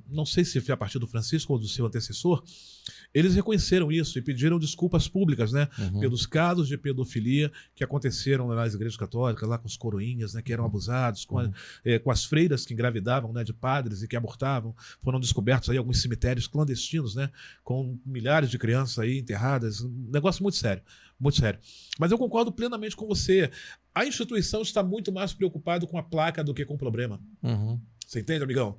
não sei se foi a partir do Francisco ou do seu antecessor, eles reconheceram isso e pediram desculpas públicas, né, pelos casos de pedofilia que aconteceram nas igrejas católicas, lá com os coroinhas, né, que eram abusados, com as freiras que engravidavam, né, de padres e que abortavam. Foram descobertos aí alguns cemitérios clandestinos, né, com milhares de crianças aí enterradas. Um negócio muito sério, muito sério. Mas eu concordo plenamente com você. A instituição está muito mais preocupada com a placa do que com o problema. Você entende, amigão?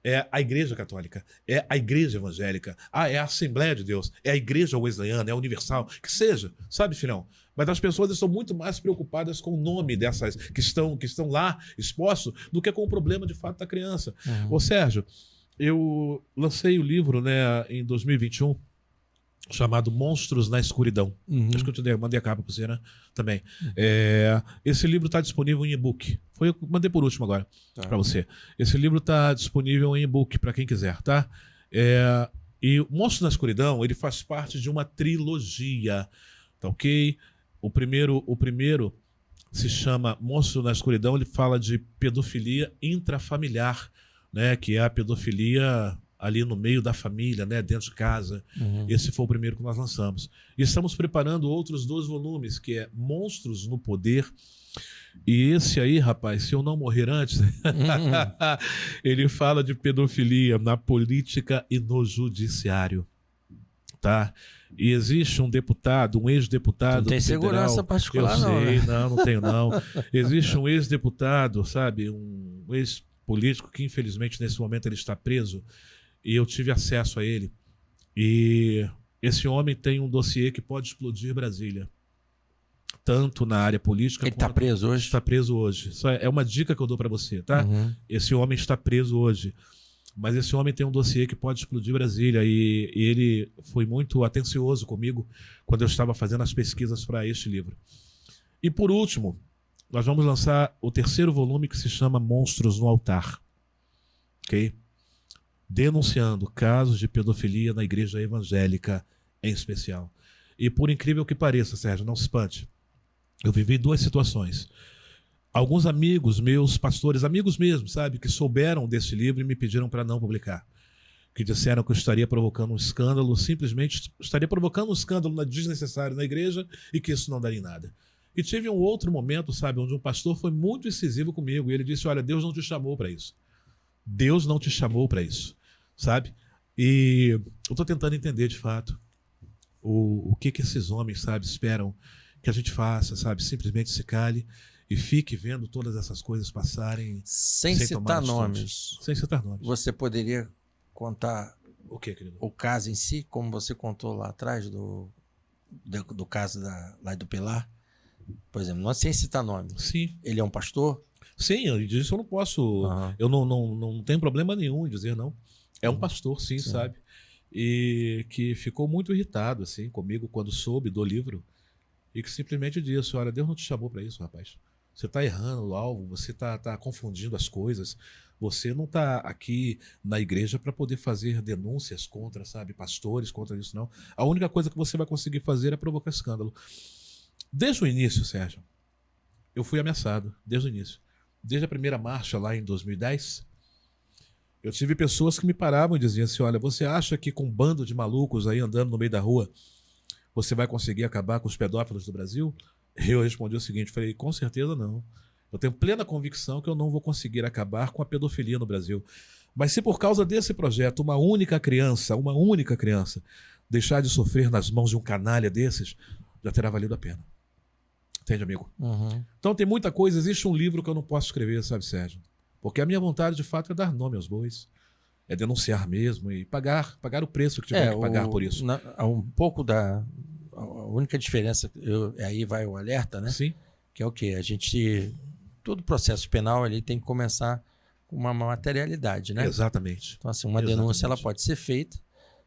É a Igreja Católica, é a Igreja Evangélica, é a Assembleia de Deus, é a Igreja Wesleyana, é a Universal, que seja, sabe, filhão? Mas as pessoas estão muito mais preocupadas com o nome dessas que estão lá expostos do que com o problema de fato da criança. Ô Sérgio, eu lancei o livro, né, em 2021, chamado Monstros na Escuridão. Acho que eu mandei a capa para você, né? Também. Esse livro está disponível em e-book. Eu mandei por último agora para você. Esse livro está disponível em e-book para quem quiser, tá? E o Monstros na Escuridão, ele faz parte de uma trilogia, tá ok? O primeiro se chama Monstros na Escuridão, ele fala de pedofilia intrafamiliar, né? Que é a pedofilia ali no meio da família, né, dentro de casa. Esse foi o primeiro que nós lançamos. E estamos preparando outros 2 volumes, que é Monstros no Poder. E esse aí, rapaz, se eu não morrer antes, ele fala de pedofilia na política e no judiciário. Tá? E existe um deputado, um ex-deputado. Não tem federal, segurança particular, eu sei, não, né? não tenho, não. Existe um ex-deputado, sabe, um ex-político que infelizmente nesse momento ele está preso. E eu tive acesso a ele. E esse homem tem um dossiê que pode explodir Brasília. tanto na área política... Ele está preso hoje? Está preso hoje. Isso é uma dica que eu dou para você, tá? Esse homem está preso hoje. Mas esse homem tem um dossiê que pode explodir Brasília e ele foi muito atencioso comigo quando eu estava fazendo as pesquisas para este livro. E por último, nós vamos lançar o 3º volume que se chama Monstros no Altar. Ok? Denunciando casos de pedofilia na igreja evangélica em especial. E por incrível que pareça, Sérgio, não se espante, eu vivi 2 situações. Alguns amigos meus, pastores, amigos mesmo, sabe, que souberam desse livro e me pediram para não publicar. Que disseram que eu estaria provocando um escândalo, simplesmente estaria provocando um escândalo desnecessário na igreja e que isso não daria em nada. E tive um outro momento, sabe, onde um pastor foi muito incisivo comigo e ele disse, olha, Deus não te chamou para isso. Deus não te chamou para isso, sabe? E eu estou tentando entender, de fato, o que esses homens, sabe, esperam que a gente faça, sabe? Simplesmente se cale e fique vendo todas essas coisas passarem sem citar nomes. Sem citar nomes. Você poderia contar o quê, querido? O caso em si, como você contou lá atrás do caso lá do Pilar? Por exemplo, não sem citar nome. Sim. Ele é um pastor? Sim, disso eu não posso... Eu não tenho problema nenhum em dizer não. É um pastor, sim, sabe? E que ficou muito irritado assim, comigo quando soube do livro e que simplesmente disse, olha, Deus não te chamou para isso, rapaz. Você está errando o alvo, você está confundindo as coisas. Você não está aqui na igreja para poder fazer denúncias contra, sabe, pastores, contra isso, não. A única coisa que você vai conseguir fazer é provocar escândalo. Desde o início, Sérgio, eu fui ameaçado, desde o início. Desde a primeira marcha lá em 2010, eu tive pessoas que me paravam e diziam assim, olha, você acha que com um bando de malucos aí andando no meio da rua, você vai conseguir acabar com os pedófilos do Brasil? Eu respondi o seguinte, falei, com certeza não. Eu tenho plena convicção que eu não vou conseguir acabar com a pedofilia no Brasil. Mas se por causa desse projeto uma única criança, deixar de sofrer nas mãos de um canalha desses, já terá valido a pena. Entende, amigo? Então tem muita coisa, existe um livro que eu não posso escrever, sabe, Sérgio? Porque a minha vontade, de fato, é dar nome aos bois. É denunciar mesmo e pagar o preço que tiver que pagar por isso. Um pouco a única diferença, aí vai o alerta, né? Sim. Que é o quê? Todo processo penal ali tem que começar com uma materialidade, né? Exatamente. Então, assim, uma denúncia ela pode ser feita,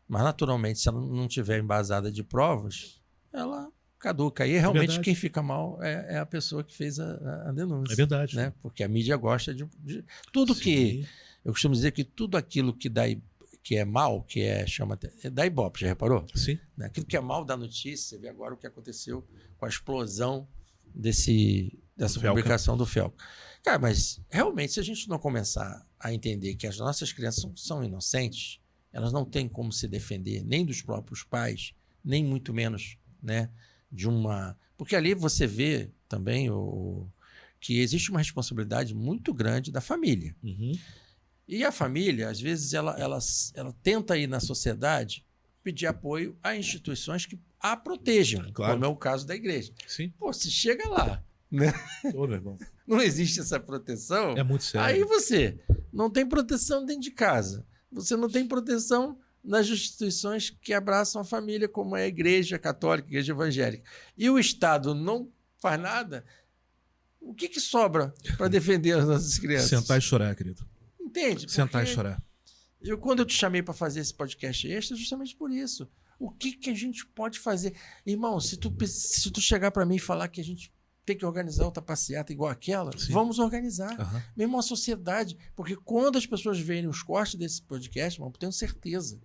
mas naturalmente, se ela não tiver embasada de provas, ela caduca. E realmente quem fica mal é a pessoa que fez a denúncia. É verdade. Né? Porque a mídia gosta de tudo. Sim. Que... Eu costumo dizer que tudo aquilo que é mal, dá ibope, já reparou? Sim. Aquilo que é mal dá notícia, você vê agora o que aconteceu com a explosão dessa publicação do Felca. Cara, mas realmente, se a gente não começar a entender que as nossas crianças são inocentes, elas não têm como se defender nem dos próprios pais, nem muito menos, né, de uma... Porque ali você vê também que existe uma responsabilidade muito grande da família. E a família, às vezes, ela tenta ir na sociedade pedir apoio a instituições que a protejam, como é o caso da igreja. Sim. Pô, se chega lá, né? Ô, meu irmão. Não existe essa proteção. É muito sério. Aí você não tem proteção dentro de casa. Você não tem proteção nas instituições que abraçam a família, como é a igreja católica, a igreja evangélica. E o Estado não faz nada. O que sobra para defender as nossas crianças? Sentar e chorar, querido. Entende? Sentar e chorar. Quando eu te chamei para fazer esse podcast extra, justamente por isso. O que a gente pode fazer? Irmão, se tu chegar para mim e falar que a gente tem que organizar outra passeata igual aquela, vamos organizar. Mesmo a sociedade. Porque quando as pessoas verem os cortes desse podcast, irmão, eu tenho certeza.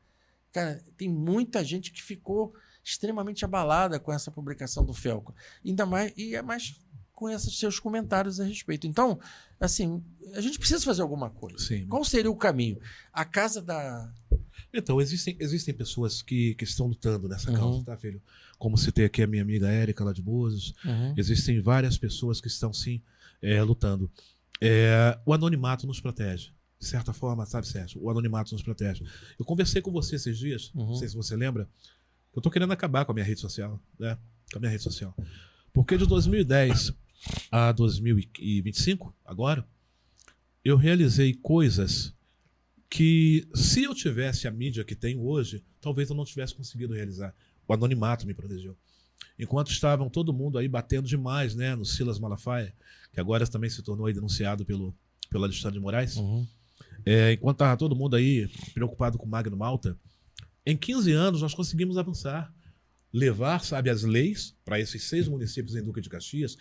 Cara, tem muita gente que ficou extremamente abalada com essa publicação do Felca. Ainda mais, mais com esses seus comentários a respeito. Então, assim, a gente precisa fazer alguma coisa. Sim. Qual seria o caminho? A casa da... Então, existem pessoas que estão lutando nessa causa, tá, filho? Como citei aqui a minha amiga Érica, lá de Búzios. Existem várias pessoas que estão, sim, lutando. O anonimato nos protege. De certa forma, sabe, Sérgio? O anonimato nos protege. Eu conversei com você esses dias, não sei se você lembra, eu tô querendo acabar com a minha rede social, né? Com a minha rede social. Porque de 2010 a 2025, agora, eu realizei coisas que, se eu tivesse a mídia que tenho hoje, talvez eu não tivesse conseguido realizar. O anonimato me protegeu. enquanto estavam todo mundo aí batendo demais, né, no Silas Malafaia, que agora também se tornou aí denunciado pelo Alexandre de Moraes, enquanto estava todo mundo aí preocupado com o Magno Malta, em 15 anos nós conseguimos avançar, levar, sabe, as leis para esses 6 municípios em Duque de Caxias,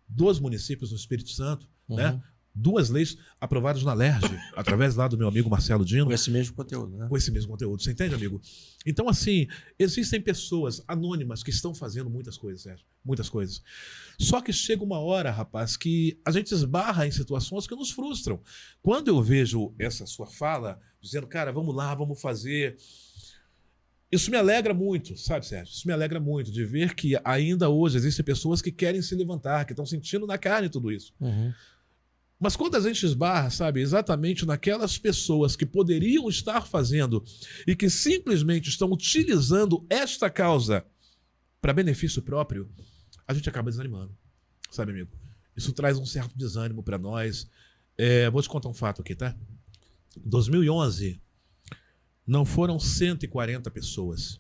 2 municípios no Espírito Santo, né? 2 leis aprovadas na LERJ, através lá do meu amigo Marcelo Dino. Com esse mesmo conteúdo, né? Com esse mesmo conteúdo, você entende, amigo? Então, assim, existem pessoas anônimas que estão fazendo muitas coisas, Sérgio, muitas coisas. Só que chega uma hora, rapaz, que a gente esbarra em situações que nos frustram. Quando eu vejo essa sua fala, dizendo, cara, vamos lá, vamos fazer... Isso me alegra muito, sabe, Sérgio? Isso me alegra muito de ver que ainda hoje existem pessoas que querem se levantar, que estão sentindo na carne tudo isso. Mas quando a gente esbarra, sabe, exatamente naquelas pessoas que poderiam estar fazendo e que simplesmente estão utilizando esta causa para benefício próprio, a gente acaba desanimando, sabe, amigo? Isso traz um certo desânimo para nós. Vou te contar um fato aqui, tá? Em 2011, não foram 140 pessoas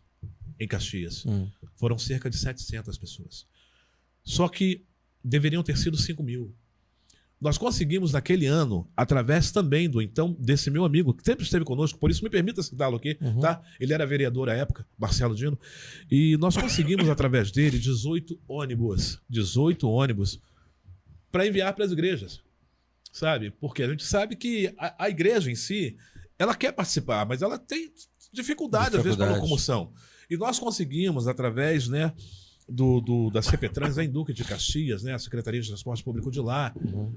em Caxias. Foram cerca de 700 pessoas. Só que deveriam ter sido 5 mil. Nós conseguimos naquele ano, através também desse meu amigo, que sempre esteve conosco, por isso me permita citá-lo aqui, tá? Ele era vereador à época, Marcelo Dino, e nós conseguimos através dele 18 ônibus para enviar para as igrejas, sabe? Porque a gente sabe que a igreja em si, ela quer participar, mas ela tem dificuldade às vezes para locomoção. E nós conseguimos através, né, da CPTrans em Duque de Caxias, né, a Secretaria de Transporte Público de lá,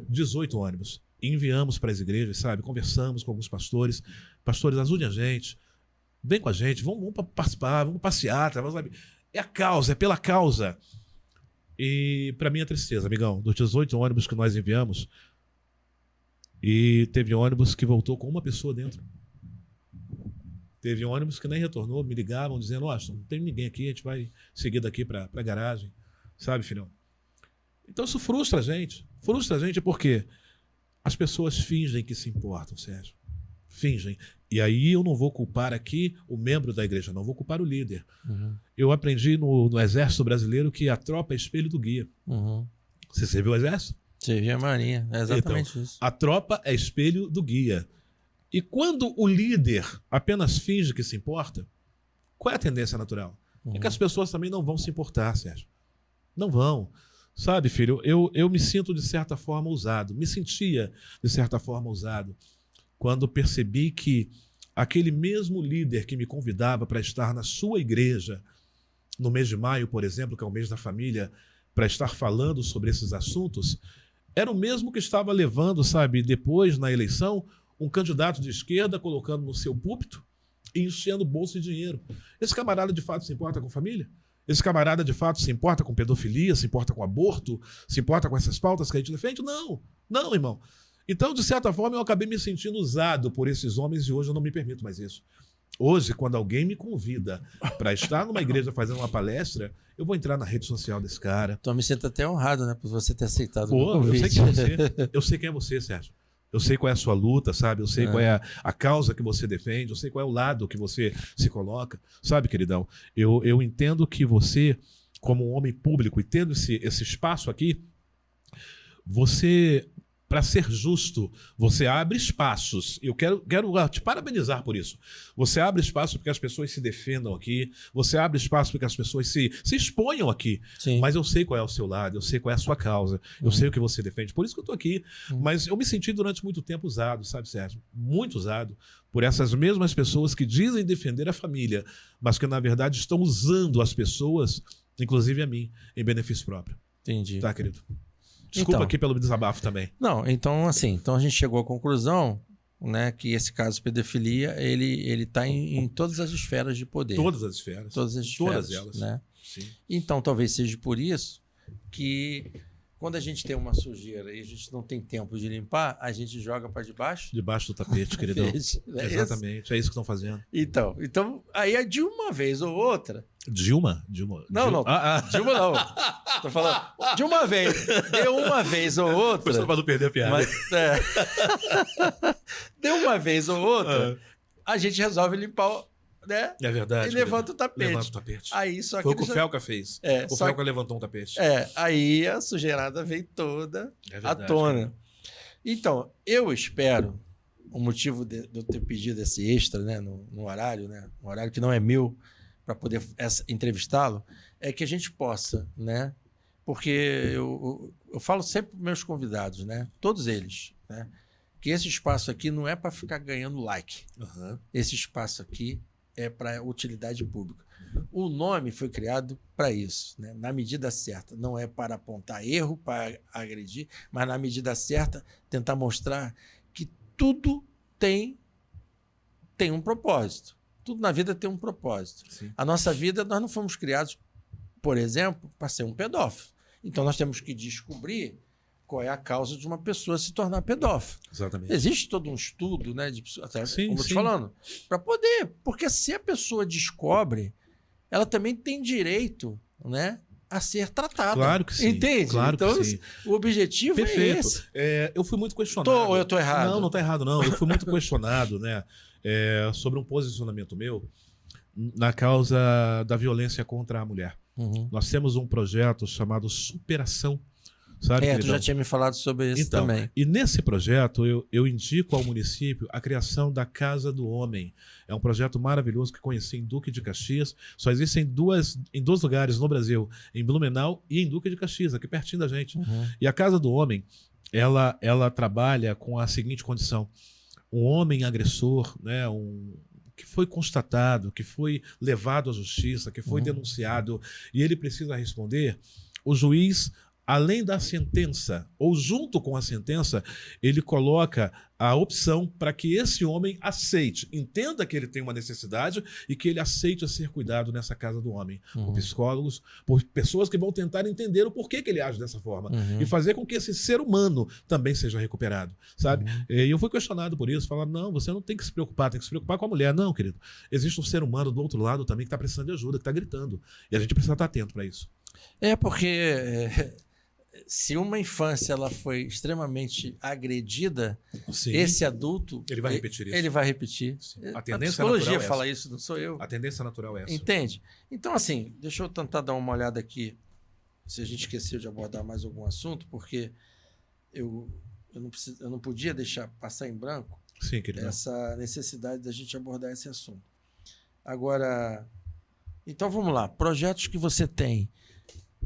18 ônibus. Enviamos para as igrejas, sabe? Conversamos com alguns pastores. Pastores, ajude a gente. Vem com a gente, vamos participar, vamos passear, sabe? É a causa, é pela causa. E para minha tristeza, amigão, dos 18 ônibus que nós enviamos, e teve ônibus que voltou com uma pessoa dentro. Teve ônibus que nem retornou, me ligavam dizendo, não tem ninguém aqui, a gente vai seguir daqui para a garagem. Sabe, filhão? Então isso frustra a gente. Frustra a gente porque as pessoas fingem que se importam, Sérgio. Fingem. E aí eu não vou culpar aqui o membro da igreja, não vou culpar o líder. Eu aprendi no Exército Brasileiro que a tropa é espelho do guia. Você serviu o Exército? Servi a Marinha, é exatamente então, isso. A tropa é espelho do guia. E quando o líder apenas finge que se importa, qual é a tendência natural? É que as pessoas também não vão se importar, Sérgio. Não vão. Sabe, filho, eu me sinto de certa forma usado. Me sentia de certa forma usado quando percebi que aquele mesmo líder que me convidava para estar na sua igreja no mês de maio, por exemplo, que é o mês da família, para estar falando sobre esses assuntos, era o mesmo que estava levando, sabe, depois na eleição, um candidato de esquerda colocando no seu púlpito e enchendo bolsa de dinheiro. Esse camarada de fato se importa com família? Esse camarada de fato se importa com pedofilia, se importa com aborto, se importa com essas pautas que a gente defende? Não, não, irmão. Então, de certa forma, eu acabei me sentindo usado por esses homens e hoje eu não me permito mais isso. Hoje, quando alguém me convida para estar numa igreja fazendo uma palestra, eu vou entrar na rede social desse cara. Então, me sinto até honrado, né, por você ter aceitado o Pô, convite. eu sei quem é você. Eu sei quem é você, Sérgio. Eu sei qual é a sua luta, sabe? Eu sei qual é a causa que você defende, eu sei qual é o lado que você se coloca. Sabe, queridão? Eu entendo que você, como um homem público e tendo esse espaço aqui, você, para ser justo, você abre espaços. Eu quero te parabenizar por isso. Você abre espaço para que as pessoas se defendam aqui, você abre espaço para que as pessoas se exponham aqui. Sim. Mas eu sei qual é o seu lado, eu sei qual é a sua causa, eu sei o que você defende. Por isso que eu estou aqui. Mas eu me senti durante muito tempo usado, sabe, Sérgio? Muito usado por essas mesmas pessoas que dizem defender a família, mas que, na verdade, estão usando as pessoas, inclusive a mim, em benefício próprio. Entendi. Tá, querido? Desculpa Então, aqui pelo desabafo também. Não, então assim, então a gente chegou à conclusão, né, que esse caso de pedofilia, ele tá em todas as esferas de poder. Todas as esferas. Todas as esferas. Todas elas. Né? Sim. Então talvez seja por isso que quando a gente tem uma sujeira e a gente não tem tempo de limpar, a gente joga para debaixo. Debaixo do tapete, queridão. É exatamente, isso? é isso que estão fazendo. Então, aí de uma vez ou outra... Dilma? Não. Dilma não. Tô falando, de uma vez. Deu uma vez ou outra... Só para não perder a piada. Mas, Deu uma vez ou outra, a gente resolve limpar né? É verdade. E levanta o tapete. Levanta o tapete. Aí, só Foi que o que o Felca fez. O Felca levantou um tapete. Aí a sujeirada veio toda à tona. Cara. Então, eu espero, o motivo de eu ter pedido esse extra, né, no horário, né, um horário que não é meu, para poder entrevistá-lo, é que a gente possa, né, porque eu falo sempre para meus convidados, né, todos eles, né, que esse espaço aqui não é para ficar ganhando like. Esse espaço aqui é para utilidade pública. O nome foi criado para isso, né? Na medida certa. Não é para apontar erro, para agredir, mas na medida certa tentar mostrar que tudo tem um propósito. Tudo na vida tem um propósito. Sim. A nossa vida, nós não fomos criados, por exemplo, para ser um pedófilo. Então nós temos que descobrir qual é a causa de uma pessoa se tornar pedófilo. Exatamente. Existe todo um estudo, né, até Sim, como eu sim. te falando, para poder, porque se a pessoa descobre, ela também tem direito, né, a ser tratada. Claro que sim. Entende? Claro então, que sim. o objetivo Perfeito. é esse. Eu fui muito questionado. Ou eu estou errado? Não, não está errado, não. Eu fui muito questionado, né, sobre um posicionamento meu na causa da violência contra a mulher. Nós temos um projeto chamado Superação. Sabe, tu já tinha me falado sobre isso então, também. E nesse projeto eu indico ao município a criação da Casa do Homem. É um projeto maravilhoso que conheci em Duque de Caxias. Só existem em dois lugares no Brasil, em Blumenau e em Duque de Caxias, aqui pertinho da gente. E a Casa do Homem, ela trabalha com a seguinte condição. Um homem agressor, né, que foi constatado, que foi levado à justiça, que foi denunciado, e ele precisa responder, o juiz, além da sentença, ou junto com a sentença, ele coloca a opção para que esse homem aceite, entenda que ele tem uma necessidade e que ele aceite ser cuidado nessa Casa do Homem. Por psicólogos, por pessoas que vão tentar entender o porquê que ele age dessa forma e fazer com que esse ser humano também seja recuperado, sabe? E eu fui questionado por isso, falaram, não, você não tem que se preocupar, tem que se preocupar com a mulher. Não, querido, existe um ser humano do outro lado também que está precisando de ajuda, que está gritando. E a gente precisa estar atento para isso. Porque se uma infância ela foi extremamente agredida, Sim. esse adulto Ele vai repetir isso. Ele vai repetir. A tendência psicologia natural é fala essa. isso, não sou eu. A tendência natural é essa. Entende? Então, assim, deixa eu tentar dar uma olhada aqui, se a gente esqueceu de abordar mais algum assunto, porque eu não podia deixar passar em branco Sim, querido. essa necessidade da gente abordar esse assunto. Agora, então vamos lá. Projetos que você tem,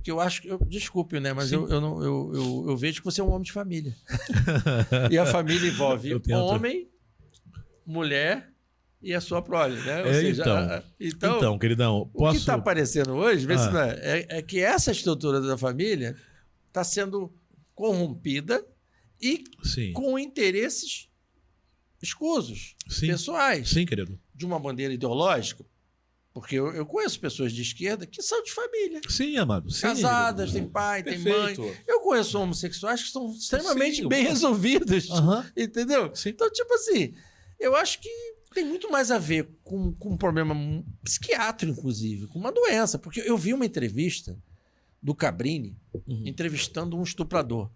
que eu acho que... Desculpe, né? Mas eu vejo que você é um homem de família. E a família envolve homem, mulher e a sua prole, né? Ou seja, então, queridão, o que está aparecendo hoje, vê se não é que essa estrutura da família está sendo corrompida e com interesses escusos, pessoais. Sim, querido. De uma bandeira ideológica. Porque eu conheço pessoas de esquerda que são de família. Sim, amado. Sim, casadas, tem pai, tem mãe. Eu conheço homossexuais que são extremamente bem resolvidos. Entendeu? Sim. Então, tipo assim, eu acho que tem muito mais a ver com um problema psiquiátrico, inclusive, com uma doença. Porque eu vi uma entrevista do Cabrini entrevistando um estuprador.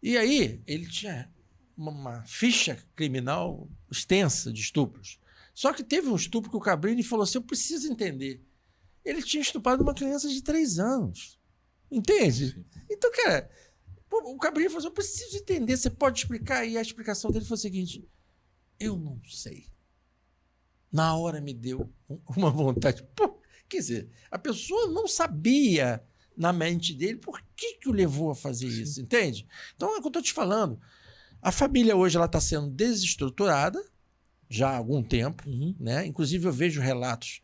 E aí, ele tinha uma ficha criminal extensa de estupros. Só que teve um estupro que o Cabrini falou assim, eu preciso entender. Ele tinha estuprado uma criança de 3 anos. Entende? Sim. Então, cara, o Cabrini falou assim, eu preciso entender, você pode explicar? E a explicação dele foi a seguinte, eu não sei. Na hora me deu uma vontade. Quer dizer, a pessoa não sabia na mente dele por que o levou a fazer isso, entende? Então, é o que eu estou te falando. A família hoje está sendo desestruturada, já há algum tempo, né? Inclusive eu vejo relatos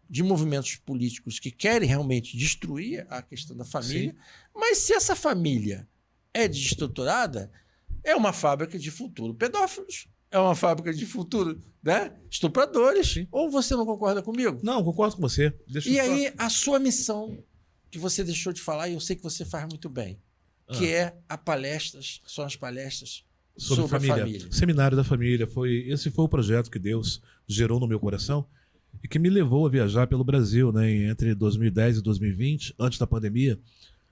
de movimentos políticos que querem realmente destruir a questão da família, mas se essa família é desestruturada, é uma fábrica de futuro pedófilos, é uma fábrica de futuro, né, estupradores. Ou você não concorda comigo? Não, concordo com você. Aí a sua missão, que você deixou de falar, e eu sei que você faz muito bem, que são as palestras sobre a família. Seminário da Família. Esse foi o projeto que Deus gerou no meu coração e que me levou a viajar pelo Brasil, né? Entre 2010 e 2020, antes da pandemia,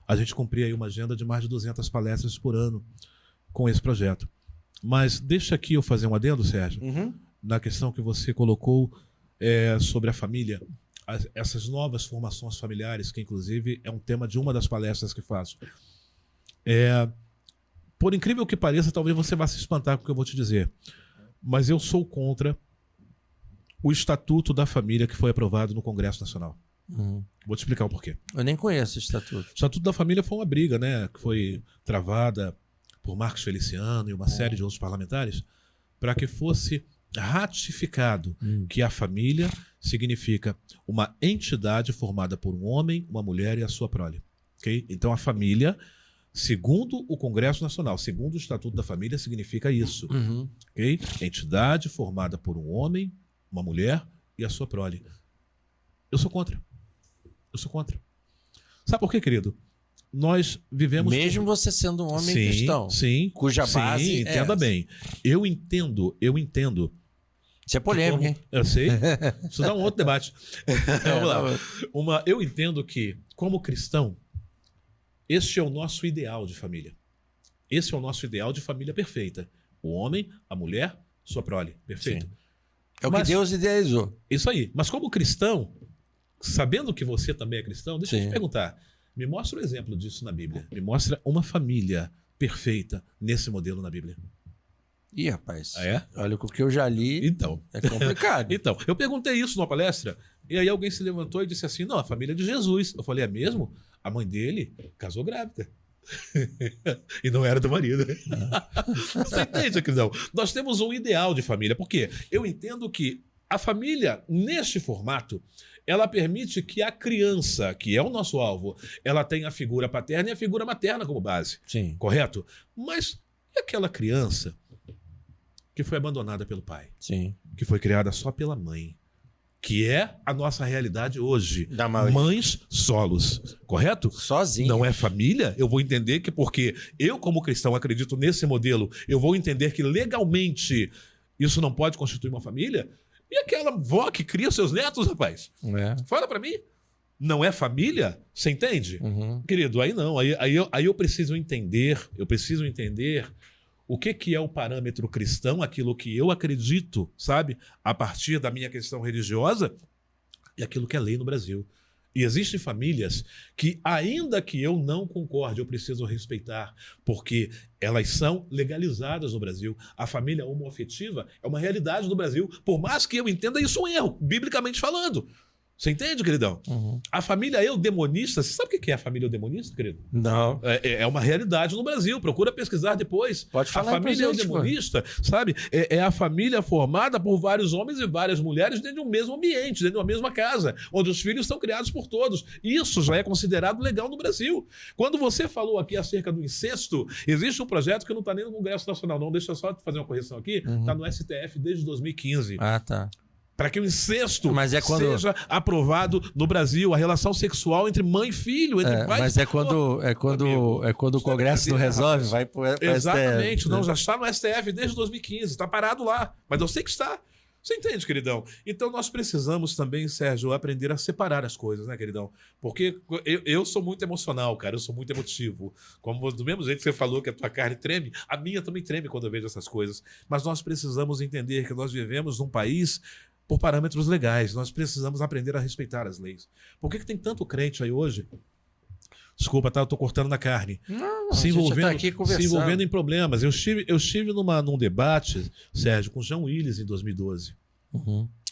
a gente cumpria aí uma agenda de mais de 200 palestras por ano com esse projeto. Mas deixa aqui eu fazer um adendo, Sérgio, na questão que você colocou sobre a família, essas novas formações familiares, que inclusive é um tema de uma das palestras que faço. Por incrível que pareça, talvez você vá se espantar com o que eu vou te dizer, mas eu sou contra o Estatuto da Família que foi aprovado no Congresso Nacional. Vou te explicar o porquê. Eu nem conheço o Estatuto. O Estatuto da Família foi uma briga, né, que foi travada por Marcos Feliciano e uma série de outros parlamentares para que fosse ratificado que a família significa uma entidade formada por um homem, uma mulher e a sua prole. Okay? Então a família, segundo o Congresso Nacional, segundo o Estatuto da Família, significa isso. Okay? Entidade formada por um homem, uma mulher e a sua prole. Eu sou contra. Eu sou contra. Sabe por quê, querido? Nós vivemos... Mesmo você sendo um homem cristão. Sim. Cuja base entenda bem. Eu entendo. Isso é polêmico, hein? Eu sei. Isso dá um outro debate. Vamos lá. Eu entendo que, como cristão, este é o nosso ideal de família. Esse é o nosso ideal de família perfeita. O homem, a mulher, sua prole. Perfeito. Sim. É o que Deus idealizou. Isso aí. Mas como cristão, sabendo que você também é cristão, deixa eu te perguntar. Me mostra um exemplo disso na Bíblia. Me mostra uma família perfeita nesse modelo na Bíblia. Ih, rapaz. Olha, o que eu já li então, é complicado. Então, eu perguntei isso numa palestra, e aí alguém se levantou e disse assim, não, a família de Jesus. Eu falei, é mesmo? A mãe dele casou grávida. E não era do marido. Você entende, queridão? Nós temos um ideal de família. Por quê? Eu entendo que a família, neste formato, ela permite que a criança, que é o nosso alvo, ela tenha a figura paterna e a figura materna como base. Sim. Correto? Mas e aquela criança que foi abandonada pelo pai? Sim. Que foi criada só pela mãe? Que é a nossa realidade hoje. Da maioria. Mães solos, correto? Sozinho. Não é família? Eu vou entender que porque eu, como cristão, acredito nesse modelo, eu vou entender que legalmente isso não pode constituir uma família? E aquela avó que cria seus netos, rapaz? Fala pra mim. Não é família? Você entende? Querido, aí não. Aí eu preciso entender, o que é o parâmetro cristão, aquilo que eu acredito, sabe? A partir da minha questão religiosa e aquilo que é lei no Brasil. E existem famílias que, ainda que eu não concorde, eu preciso respeitar, porque elas são legalizadas no Brasil. A família homoafetiva é uma realidade no Brasil, por mais que eu entenda isso um erro, biblicamente falando. Você entende, queridão? A família eudemonista, você sabe o que é a família eudemonista, querido? Não. É uma realidade no Brasil, procura pesquisar depois. Pode falar. A família eudemonista, sabe? É a família formada por vários homens e várias mulheres dentro de um mesmo ambiente, dentro de uma mesma casa, onde os filhos são criados por todos. Isso já é considerado legal no Brasil. Quando você falou aqui acerca do incesto, existe um projeto que não está nem no Congresso Nacional, não. Deixa eu só fazer uma correção aqui. Está no STF desde 2015. Ah, tá. Para que o incesto seja aprovado no Brasil, a relação sexual entre mãe e filho, entre pais. Mas é quando o Congresso não resolve, vai para o STF. Exatamente, não, já está no STF desde 2015, está parado lá, mas eu sei que está. Você entende, queridão? Então nós precisamos também, Sérgio, aprender a separar as coisas, né, queridão? Porque eu sou muito emocional, cara, eu sou muito emotivo. Como do mesmo jeito que você falou que a tua carne treme, a minha também treme quando eu vejo essas coisas. Mas nós precisamos entender que nós vivemos num país por parâmetros legais. Nós precisamos aprender a respeitar as leis. Por que tem tanto crente aí hoje? Desculpa, tá? Eu tô cortando na carne. Não, se envolvendo em problemas. Eu estive num debate, Sérgio, com Jean Willis em 2012.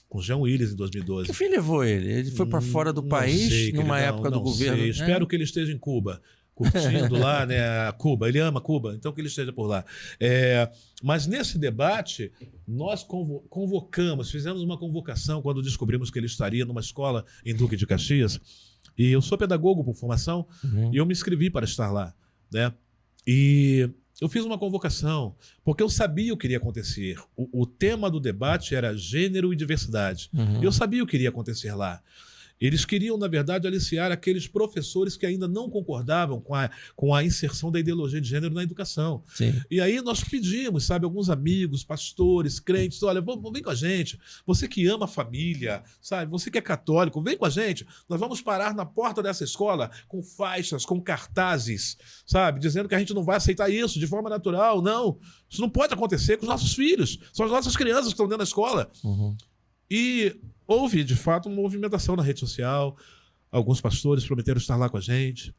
Com Jean Willis em 2012. Que fim levou ele? Ele foi para fora do país numa época do governo? Sei. Espero que ele esteja em Cuba. Curtindo lá, né, Cuba, ele ama Cuba, então que ele esteja por lá. Mas nesse debate, nós convocamos, fizemos uma convocação quando descobrimos que ele estaria numa escola em Duque de Caxias, e eu sou pedagogo por formação, e eu me inscrevi para estar lá, né? E eu fiz uma convocação, porque eu sabia o que iria acontecer. O tema do debate era gênero e diversidade. Eu sabia o que iria acontecer lá. Eles queriam, na verdade, aliciar aqueles professores que ainda não concordavam com a inserção da ideologia de gênero na educação. Sim. E aí nós pedimos, sabe, alguns amigos, pastores, crentes, olha, vem com a gente, você que ama a família, sabe, você que é católico, vem com a gente, nós vamos parar na porta dessa escola com faixas, com cartazes, sabe, dizendo que a gente não vai aceitar isso de forma natural, não. Isso não pode acontecer com os nossos filhos, são as nossas crianças que estão dentro da escola. E houve, de fato, uma movimentação na rede social. Alguns pastores prometeram estar lá com a gente.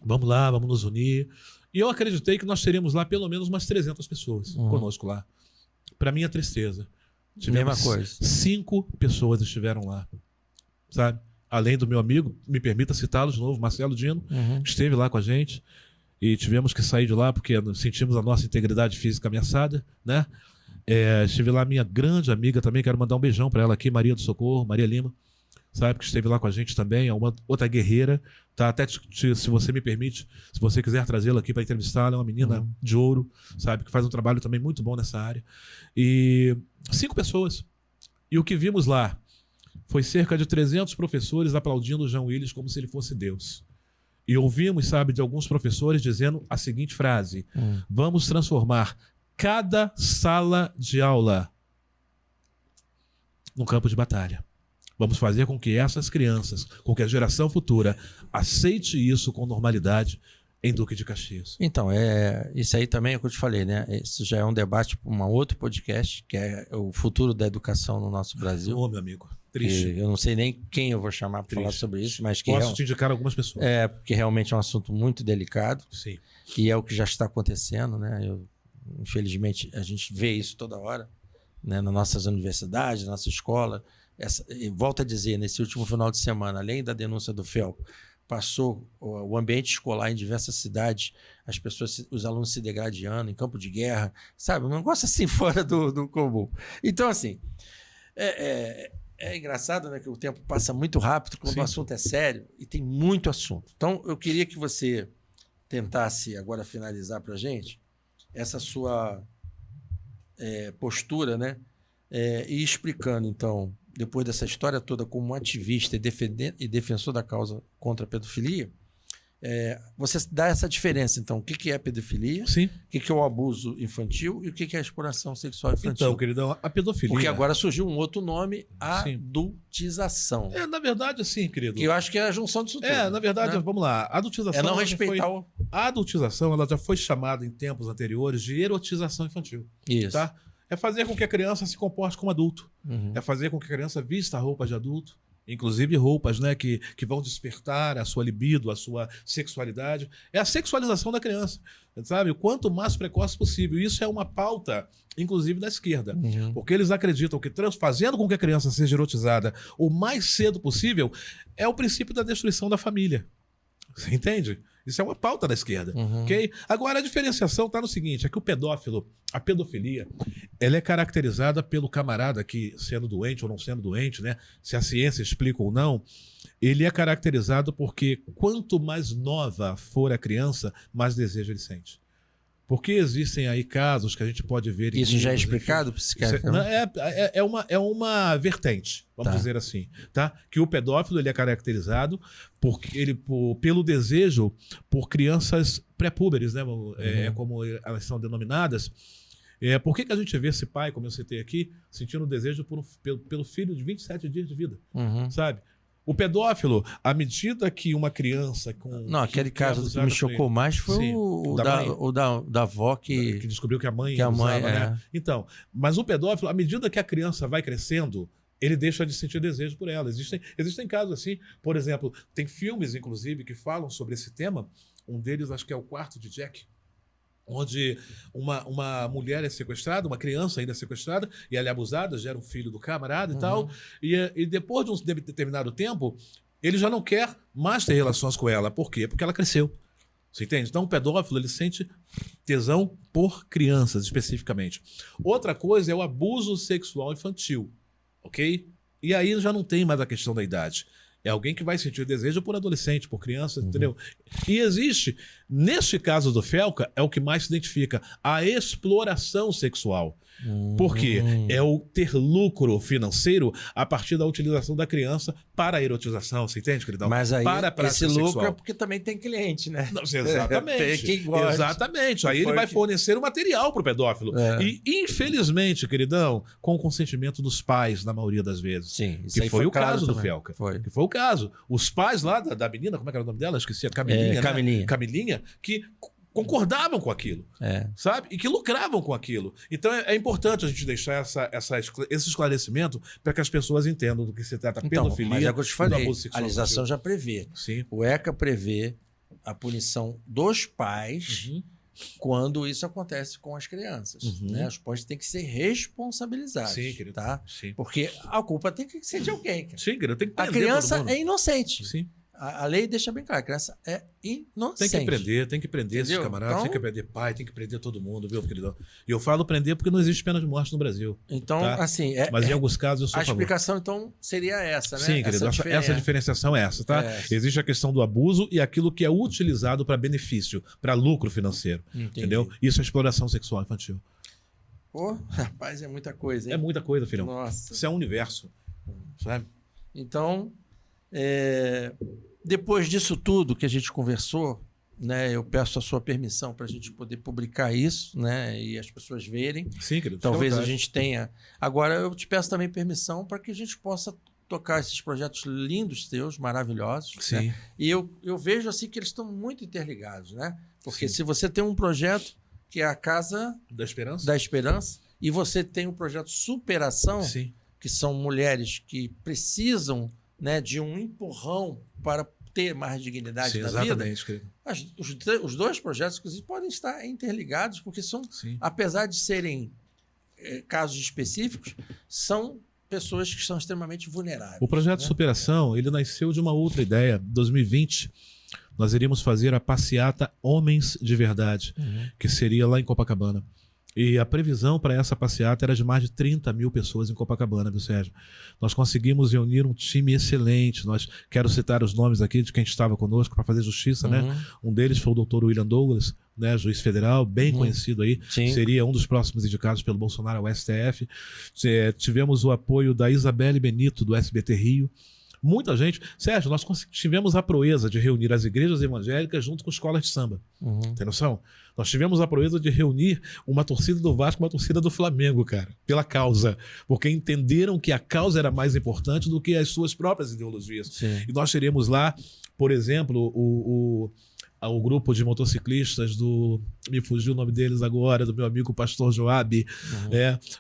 Vamos lá, vamos nos unir. E eu acreditei que nós teríamos lá pelo menos umas 300 pessoas conosco lá. Para minha tristeza. Mesma coisa. 5 pessoas estiveram lá, sabe? Além do meu amigo, me permita citá-lo de novo, Marcelo Dino, que esteve lá com a gente. E tivemos que sair de lá porque sentimos a nossa integridade física ameaçada, né? Estive lá minha grande amiga também, quero mandar um beijão para ela aqui, Maria do Socorro, Maria Lima, sabe, que esteve lá com a gente também, é uma outra guerreira, tá? Até se você me permite, se você quiser trazê-la aqui para entrevistá-la, é uma menina de ouro, sabe, que faz um trabalho também muito bom nessa área. E 5 pessoas. E o que vimos lá foi cerca de 300 professores aplaudindo o João Willis como se ele fosse Deus. E ouvimos, sabe, de alguns professores dizendo a seguinte frase: vamos transformar cada sala de aula num campo de batalha. Vamos fazer com que essas crianças, com que a geração futura aceite isso com normalidade em Duque de Caxias. Então, isso aí também é o que eu te falei, né? Isso já é um debate para um outro podcast, que é o futuro da educação no nosso Brasil. Ô, meu amigo, triste. Eu não sei nem quem eu vou chamar para falar sobre isso, mas que posso te indicar algumas pessoas. Porque realmente é um assunto muito delicado. Sim. E é o que já está acontecendo, né? Infelizmente, a gente vê isso toda hora, né? Nas nossas universidades, na nossa escola. Volto a dizer, nesse último final de semana, além da denúncia do Felco, passou o ambiente escolar em diversas cidades, os alunos se degradando em campo de guerra, sabe? Um negócio assim fora do comum. Então, assim, é engraçado, né, que o tempo passa muito rápido quando o assunto é sério e tem muito assunto. Então, eu queria que você tentasse agora finalizar para a gente essa sua postura, né? E explicando, então, depois dessa história toda, como ativista e defensor da causa contra a pedofilia, você dá essa diferença, então, o que é pedofilia, Sim. o que é o abuso infantil e o que é a exploração sexual infantil. Então, queridão, a pedofilia... Porque agora surgiu um outro nome, adultização. Na verdade, assim, querido... Que eu acho que é a junção disso tudo. Na verdade, né? Vamos lá, a adultização... não respeitar A adultização, ela já foi chamada em tempos anteriores de erotização infantil. Isso. Tá? É fazer com que a criança se comporte como adulto. É fazer com que a criança vista roupas de adulto. Inclusive roupas, né, que vão despertar a sua libido, a sua sexualidade. É a sexualização da criança, sabe? Quanto mais precoce possível. Isso é uma pauta, inclusive, da esquerda. Porque eles acreditam que fazendo com que a criança seja erotizada o mais cedo possível é o princípio da destruição da família. Você entende? Isso é uma pauta da esquerda. Okay? Agora, a diferenciação está no seguinte, é que o pedófilo, a pedofilia, ela é caracterizada pelo camarada que, sendo doente ou não sendo doente, né, se a ciência explica ou não, ele é caracterizado porque quanto mais nova for a criança, mais desejo ele sente. Porque existem aí casos que a gente pode ver... Isso já é explicado psiquiatricamente? É uma vertente, vamos dizer assim, tá? Que o pedófilo ele é caracterizado pelo desejo por crianças pré-púberes, né? Como elas são denominadas. Por que a gente vê esse pai, como eu citei aqui, sentindo desejo pelo filho de 27 dias de vida, sabe? O pedófilo, à medida que uma criança... aquele caso que me chocou mais foi o da avó que descobriu que a mãe usava, né? Então, mas o pedófilo, à medida que a criança vai crescendo, ele deixa de sentir desejo por ela. Existem casos assim, por exemplo, tem filmes, inclusive, que falam sobre esse tema. Um deles, acho que é O Quarto de Jack, onde uma mulher é sequestrada, uma criança ainda é sequestrada, e ela é abusada, gera um filho do camarada e tal, e depois de um determinado tempo, ele já não quer mais ter relações com ela. Por quê? Porque ela cresceu. Você entende? Então o pedófilo, ele sente tesão por crianças, especificamente. Outra coisa é o abuso sexual infantil, ok? E aí já não tem mais a questão da idade. É alguém que vai sentir desejo por adolescente, por criança, entendeu? E existe, neste caso do Felca, é o que mais se identifica, a exploração sexual. Por quê? É o ter lucro financeiro a partir da utilização da criança para a erotização, você entende, queridão? Mas aí esse lucro sexual. É porque também tem cliente, né? Não, exatamente. Tem quem gosta. Exatamente. Aí ele vai fornecer o material para o pedófilo. E, infelizmente, queridão, com o consentimento dos pais, na maioria das vezes. Sim, isso que aí foi o claro caso também. do Felca. Que foi o caso. Os pais lá da menina, como é que era o nome dela? Esqueci, a Camilinha. Camilinha. Camilinha, que concordavam com aquilo, sabe? E que lucravam com aquilo. Então é importante a gente deixar esse esclarecimento para que as pessoas entendam do que se trata. Pedofilia, mas é o que eu te falei, a a legislação já prevê. Sim. O ECA prevê a punição dos pais quando isso acontece com as crianças. Né? Os pais têm que ser responsabilizados. Sim, querido. Tá? Sim. Porque a culpa tem que ser de alguém. Cara. Sim, querido. Tem que a criança é inocente. Sim. A lei deixa bem claro, a criança é inocente. Tem que prender esses camaradas, então, tem que prender pai, tem que prender todo mundo, viu, querido? E eu falo prender porque não existe pena de morte no Brasil. Então, tá? assim... Mas em alguns casos eu sou a explicação, então, seria essa, né? Sim, querido, essa diferenciação é essa, tá? Existe a questão do abuso e aquilo que é utilizado para benefício, para lucro financeiro, entendeu? Isso é exploração sexual infantil. Pô, rapaz, é muita coisa, hein? É muita coisa, filhão. Nossa. Isso é um universo, sabe? Então... Depois disso tudo que a gente conversou, né, eu peço a sua permissão para a gente poder publicar isso, né, e as pessoas verem. Sim, querido. Talvez a gente tenha. Agora, eu te peço também permissão para que a gente possa tocar esses projetos lindos teus, maravilhosos. Sim. Né? E eu vejo assim que eles estão muito interligados, né? Porque se você tem um projeto que é a Casa da Esperança e você tem um projeto Superação, sim, que são mulheres que precisam, né, de um empurrão para ter mais dignidade na vida. Querido. Os dois projetos, inclusive, podem estar interligados, porque são, apesar de serem casos específicos, são pessoas que são extremamente vulneráveis. O projeto Superação, ele nasceu de uma outra ideia. Em 2020, nós iríamos fazer a passeata Homens de Verdade, que seria lá em Copacabana. E a previsão para essa passeata era de mais de 30 mil pessoas em Copacabana, viu, Sérgio? Nós conseguimos reunir um time excelente. Quero citar os nomes aqui de quem estava conosco para fazer justiça, né? Um deles foi o doutor William Douglas, né, juiz federal, bem conhecido aí. Sim. Seria um dos próximos indicados pelo Bolsonaro ao STF. Tivemos o apoio da Isabelle Benito, do SBT Rio. Muita gente. Sérgio, nós tivemos a proeza de reunir as igrejas evangélicas junto com escolas de samba. Tem noção? Nós tivemos a proeza de reunir uma torcida do Vasco e uma torcida do Flamengo, cara, pela causa. Porque entenderam que a causa era mais importante do que as suas próprias ideologias. Sim. E nós teremos lá, por exemplo, o grupo de motociclistas me fugiu o nome deles agora, do meu amigo pastor Joab,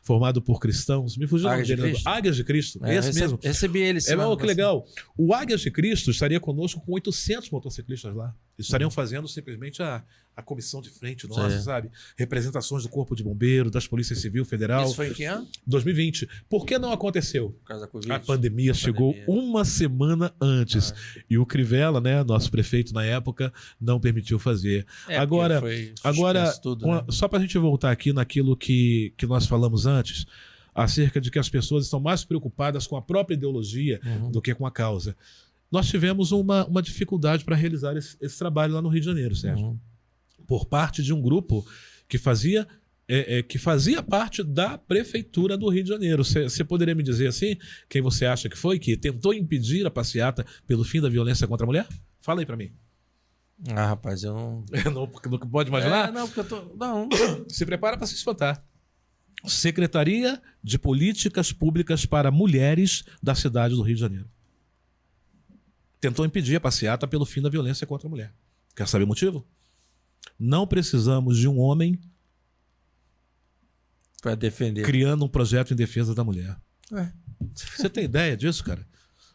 formado por cristãos. Me fugiu Águias o nome dele. Águias de Cristo, esse mesmo. Recebi ele. Que legal. O Águias de Cristo estaria conosco com 800 motociclistas lá. Eles estariam fazendo simplesmente a comissão de frente nossa, sabe? Representações do Corpo de Bombeiro, das Polícias Civil Federal. Isso foi em que ano? 2020. Por que não aconteceu? Por causa da Covid? A pandemia chegou uma semana antes. E o Crivella, né, nosso prefeito na época, não permitiu fazer. Agora tudo, né? Só para a gente voltar aqui naquilo que nós falamos antes, acerca de que as pessoas estão mais preocupadas com a própria ideologia do que com a causa. Nós tivemos uma dificuldade para realizar esse trabalho lá no Rio de Janeiro, Sérgio. Por parte de um grupo que fazia parte da Prefeitura do Rio de Janeiro. Você poderia me dizer assim, quem você acha que foi, que tentou impedir a passeata pelo fim da violência contra a mulher? Fala aí para mim. Ah, rapaz, eu não... não pode imaginar? Não, porque eu tô... Não. Se prepara para se espantar. Secretaria de Políticas Públicas para Mulheres da cidade do Rio de Janeiro. Tentou impedir a passeata pelo fim da violência contra a mulher. Quer saber o motivo? Não precisamos de um homem para defender, criando um projeto em defesa da mulher. Você tem ideia disso, cara?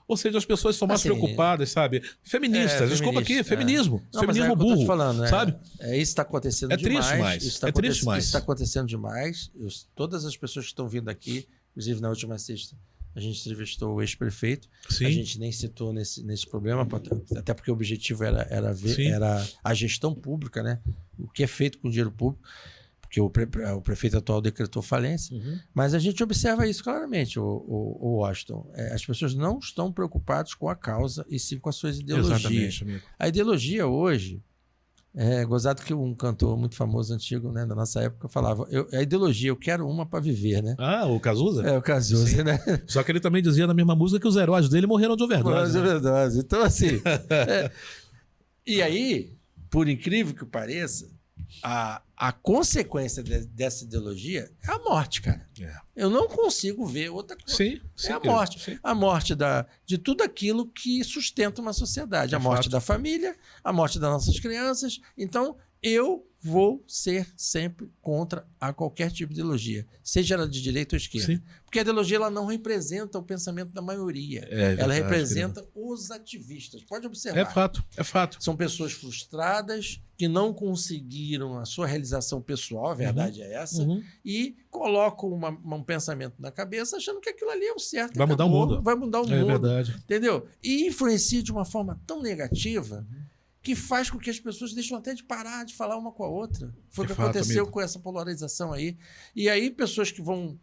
Ou seja, as pessoas são mais preocupadas, sabe? Feministas, desculpa aqui, feminismo. Não, feminismo burro, te falando, sabe? Isso está acontecendo demais. Triste demais. Triste demais. Isso está acontecendo demais. Todas as pessoas que estão vindo aqui, inclusive na última sexta, a gente entrevistou o ex-prefeito. A gente nem citou nesse problema, até porque o objetivo era a gestão pública, né? O que é feito com o dinheiro público, porque o prefeito atual decretou falência. Mas a gente observa isso claramente, o Washington. As pessoas não estão preocupadas com a causa e sim com as suas ideologias. Exatamente, amigo. A ideologia hoje... gozado que um cantor muito famoso, antigo, né, da nossa época, falava, a ideologia, eu quero uma para viver, né? Ah, o Cazuza? O Cazuza, né? Só que ele também dizia na mesma música que os heróis dele morreram de overdose. Overdose. Então, assim... E aí, por incrível que pareça, a consequência dessa ideologia é a morte, cara. Eu não consigo ver outra coisa. Sim, a morte. Sim. A morte de tudo aquilo que sustenta uma sociedade. A morte da família, a morte das nossas crianças. Então, eu vou ser sempre contra a qualquer tipo de ideologia, seja ela de direita ou esquerda. Sim. Porque a ideologia ela não representa o pensamento da maioria. Ela representa os ativistas. Pode observar. É fato, é fato. São pessoas frustradas que não conseguiram a sua realização pessoal, a verdade é essa, e colocam um pensamento na cabeça achando que aquilo ali é o certo. Vai mudar o mundo. Vai mudar o mundo. É verdade. Entendeu? E influencia de uma forma tão negativa que faz com que as pessoas deixem até de parar de falar uma com a outra. Foi o que aconteceu com essa polarização aí. E aí pessoas que vão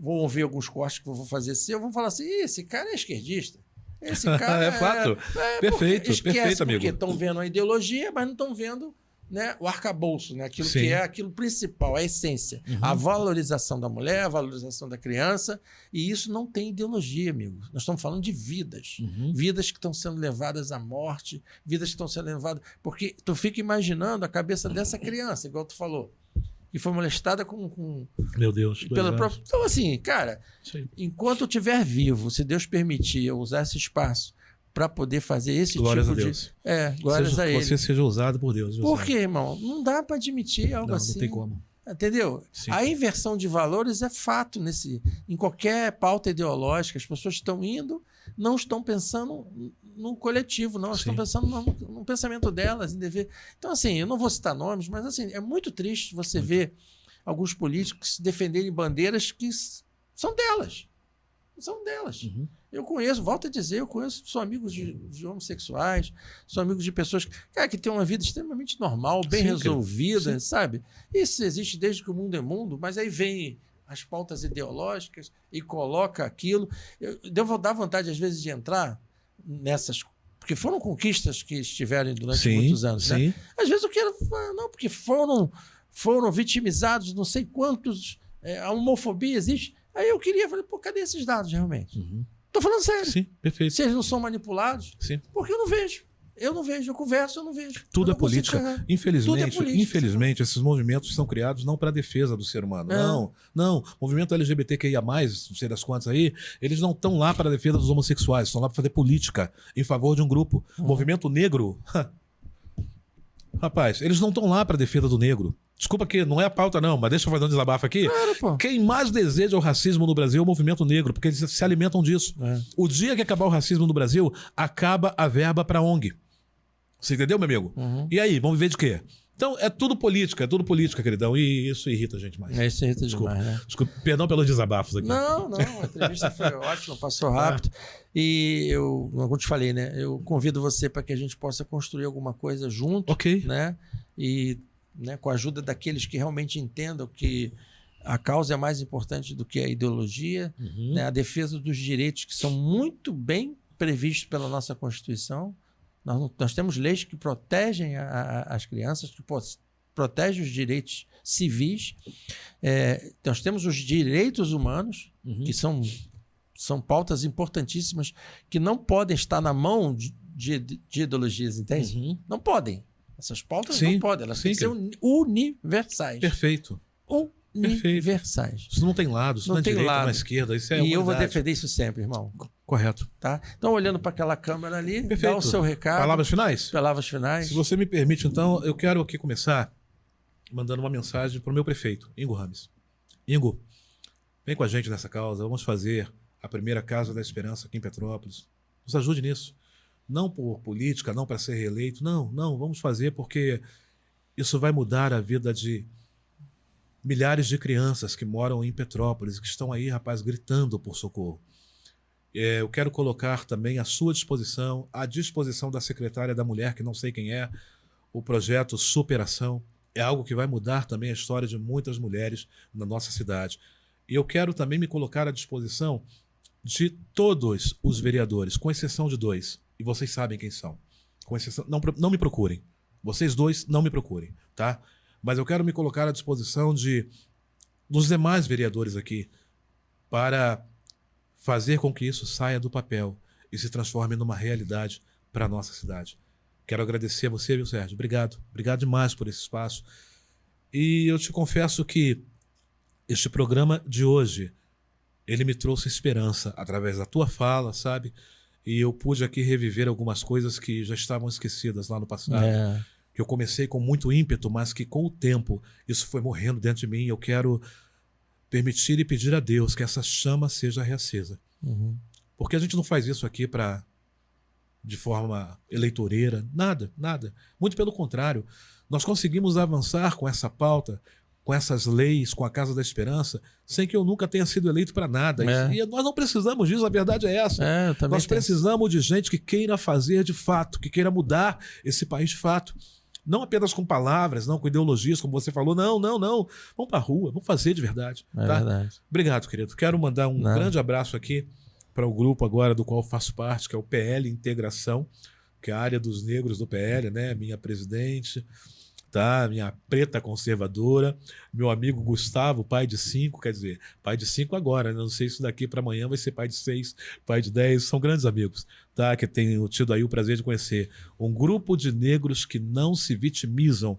ouvir alguns cortes que eu vou fazer vão falar assim, esse cara é esquerdista. Esse cara é fato. Perfeito, perfeito, amigo. Porque estão vendo a ideologia, mas não estão vendo, né, o arcabouço, né, aquilo Sim. que é aquilo principal, a essência. A valorização da mulher, a valorização da criança. E isso não tem ideologia, amigo. Nós estamos falando de vidas. Vidas que estão sendo levadas à morte, vidas que estão sendo levadas... Porque tu fica imaginando a cabeça dessa criança, igual tu falou, que foi molestada com Meu Deus. pela própria... Então, assim, cara, enquanto eu estiver vivo, se Deus permitir eu usar esse espaço para poder fazer esse glórias tipo a Deus. de... glórias a Ele. Você seja usado por Deus. Por quê, irmão? Não dá para admitir algo assim. Não tem como. Entendeu? Sim. A inversão de valores é fato em qualquer pauta ideológica. As pessoas estão indo, não estão pensando no coletivo, não. Elas estão pensando no pensamento delas, em dever. Então, assim, eu não vou citar nomes, mas assim, é muito triste você ver alguns políticos defenderem bandeiras que são delas. São delas. Eu conheço, volto a dizer, sou amigo de homossexuais, sou amigo de pessoas que têm uma vida extremamente normal, bem resolvida, sabe? Isso existe desde que o mundo é mundo, mas aí vem as pautas ideológicas e coloca aquilo. Eu devo dar vontade, às vezes, de entrar nessas... Porque foram conquistas que estiveram durante muitos anos, né? Às vezes eu quero... Não, porque foram vitimizados não sei quantos... a homofobia existe... Aí eu falei, pô, cadê esses dados realmente? Tô falando sério. Sim, perfeito. Se eles não são manipulados, porque eu não vejo. Eu converso, eu não vejo. Tudo é política. Infelizmente, esses movimentos são criados não para a defesa do ser humano. Não. Movimento LGBTQIA+, não sei das quantas aí, eles não estão lá para a defesa dos homossexuais, estão lá para fazer política em favor de um grupo. Movimento negro... Rapaz, eles não estão lá para a defesa do negro. Desculpa que não é a pauta não, mas deixa eu fazer um desabafo aqui. Quem mais deseja o racismo no Brasil é o movimento negro, porque eles se alimentam disso. O dia que acabar o racismo no Brasil, acaba a verba para ONG. Você entendeu, meu amigo? E aí, vamos viver de quê? Então, é tudo política, queridão. E isso irrita a gente mais. Isso irrita demais, né? Desculpa, perdão pelos desabafos aqui. Não, a entrevista foi ótima, passou rápido. E como te falei, né? Eu convido você para que a gente possa construir alguma coisa junto. Né? E com a ajuda daqueles que realmente entendam que a causa é mais importante do que a ideologia, né? A defesa dos direitos que são muito bem previstos pela nossa Constituição. Nós temos leis que protegem as crianças, que protegem os direitos civis. Nós temos os direitos humanos, que são pautas importantíssimas, que não podem estar na mão de ideologias, entende? Não podem. Essas pautas não podem. Elas têm que ser universais. Perfeito. Universais. Isso não tem lado, isso não tem direita, na esquerda. Isso é e eu vou defender isso sempre, irmão. Correto. Tá? Então, olhando para aquela câmera ali, dá o seu recado. Palavras finais? Palavras finais. Se você me permite, então, eu quero aqui começar mandando uma mensagem para o meu prefeito, Ingo Rames. Ingo, vem com a gente nessa causa, vamos fazer a primeira Casa da Esperança aqui em Petrópolis. Nos ajude nisso. Não por política, não para ser reeleito, não, vamos fazer porque isso vai mudar a vida de milhares de crianças que moram em Petrópolis, que estão aí, rapaz, gritando por socorro. Eu quero colocar também à sua disposição, à disposição da secretária da Mulher, que não sei quem é, o projeto Superação. É algo que vai mudar também a história de muitas mulheres na nossa cidade. E eu quero também me colocar à disposição de todos os vereadores, com exceção de 2. E vocês sabem quem são. Com exceção, não me procurem. Vocês 2 não me procurem, tá? Mas eu quero me colocar à disposição dos demais vereadores aqui para fazer com que isso saia do papel e se transforme numa realidade para a nossa cidade. Quero agradecer a você, viu, Sérgio? Obrigado. Obrigado demais por esse espaço. E eu te confesso que este programa de hoje, ele me trouxe esperança através da tua fala, sabe? E eu pude aqui reviver algumas coisas que já estavam esquecidas lá no passado. que eu comecei com muito ímpeto, mas que com o tempo isso foi morrendo dentro de mim. Eu quero permitir e pedir a Deus que essa chama seja reacesa. Porque a gente não faz isso aqui de forma eleitoreira, nada. Muito pelo contrário, nós conseguimos avançar com essa pauta, com essas leis, com a Casa da Esperança, sem que eu nunca tenha sido eleito para nada. E nós não precisamos disso, a verdade é essa. Nós precisamos de gente que queira fazer de fato, que queira mudar esse país de fato. Não apenas com palavras, não com ideologias, como você falou. Não. Vamos para a rua, vamos fazer de verdade. Tá? Verdade. Obrigado, querido. Quero mandar um grande abraço aqui para o grupo agora do qual eu faço parte, que é o PL Integração, que é a área dos negros do PL, né? Minha presidente, tá? Minha preta conservadora, meu amigo Gustavo, pai de 5, quer dizer, pai de 5 agora, né? Não sei se daqui para amanhã vai ser pai de 6, pai de 10, são grandes amigos, tá? Que tenho tido aí o prazer de conhecer. Um grupo de negros que não se vitimizam,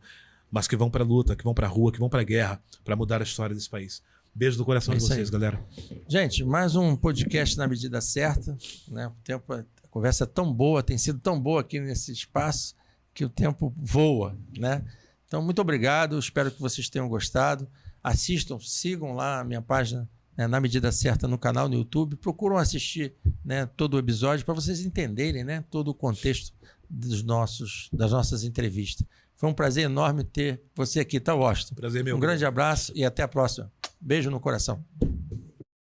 mas que vão para a luta, que vão para a rua, que vão para a guerra, para mudar a história desse país. Beijo do coração de vocês, galera. Gente, mais um podcast na medida certa, né? A conversa é tão boa, tem sido tão boa aqui nesse espaço que o tempo voa, né? Então, muito obrigado. Espero que vocês tenham gostado. Assistam, sigam lá a minha página, né, Na Medida Certa, no canal no YouTube. Procuram assistir, né, todo o episódio para vocês entenderem, né, todo o contexto das nossas entrevistas. Foi um prazer enorme ter você aqui, tá, Washington? Prazer meu. Um grande abraço e até a próxima. Beijo no coração.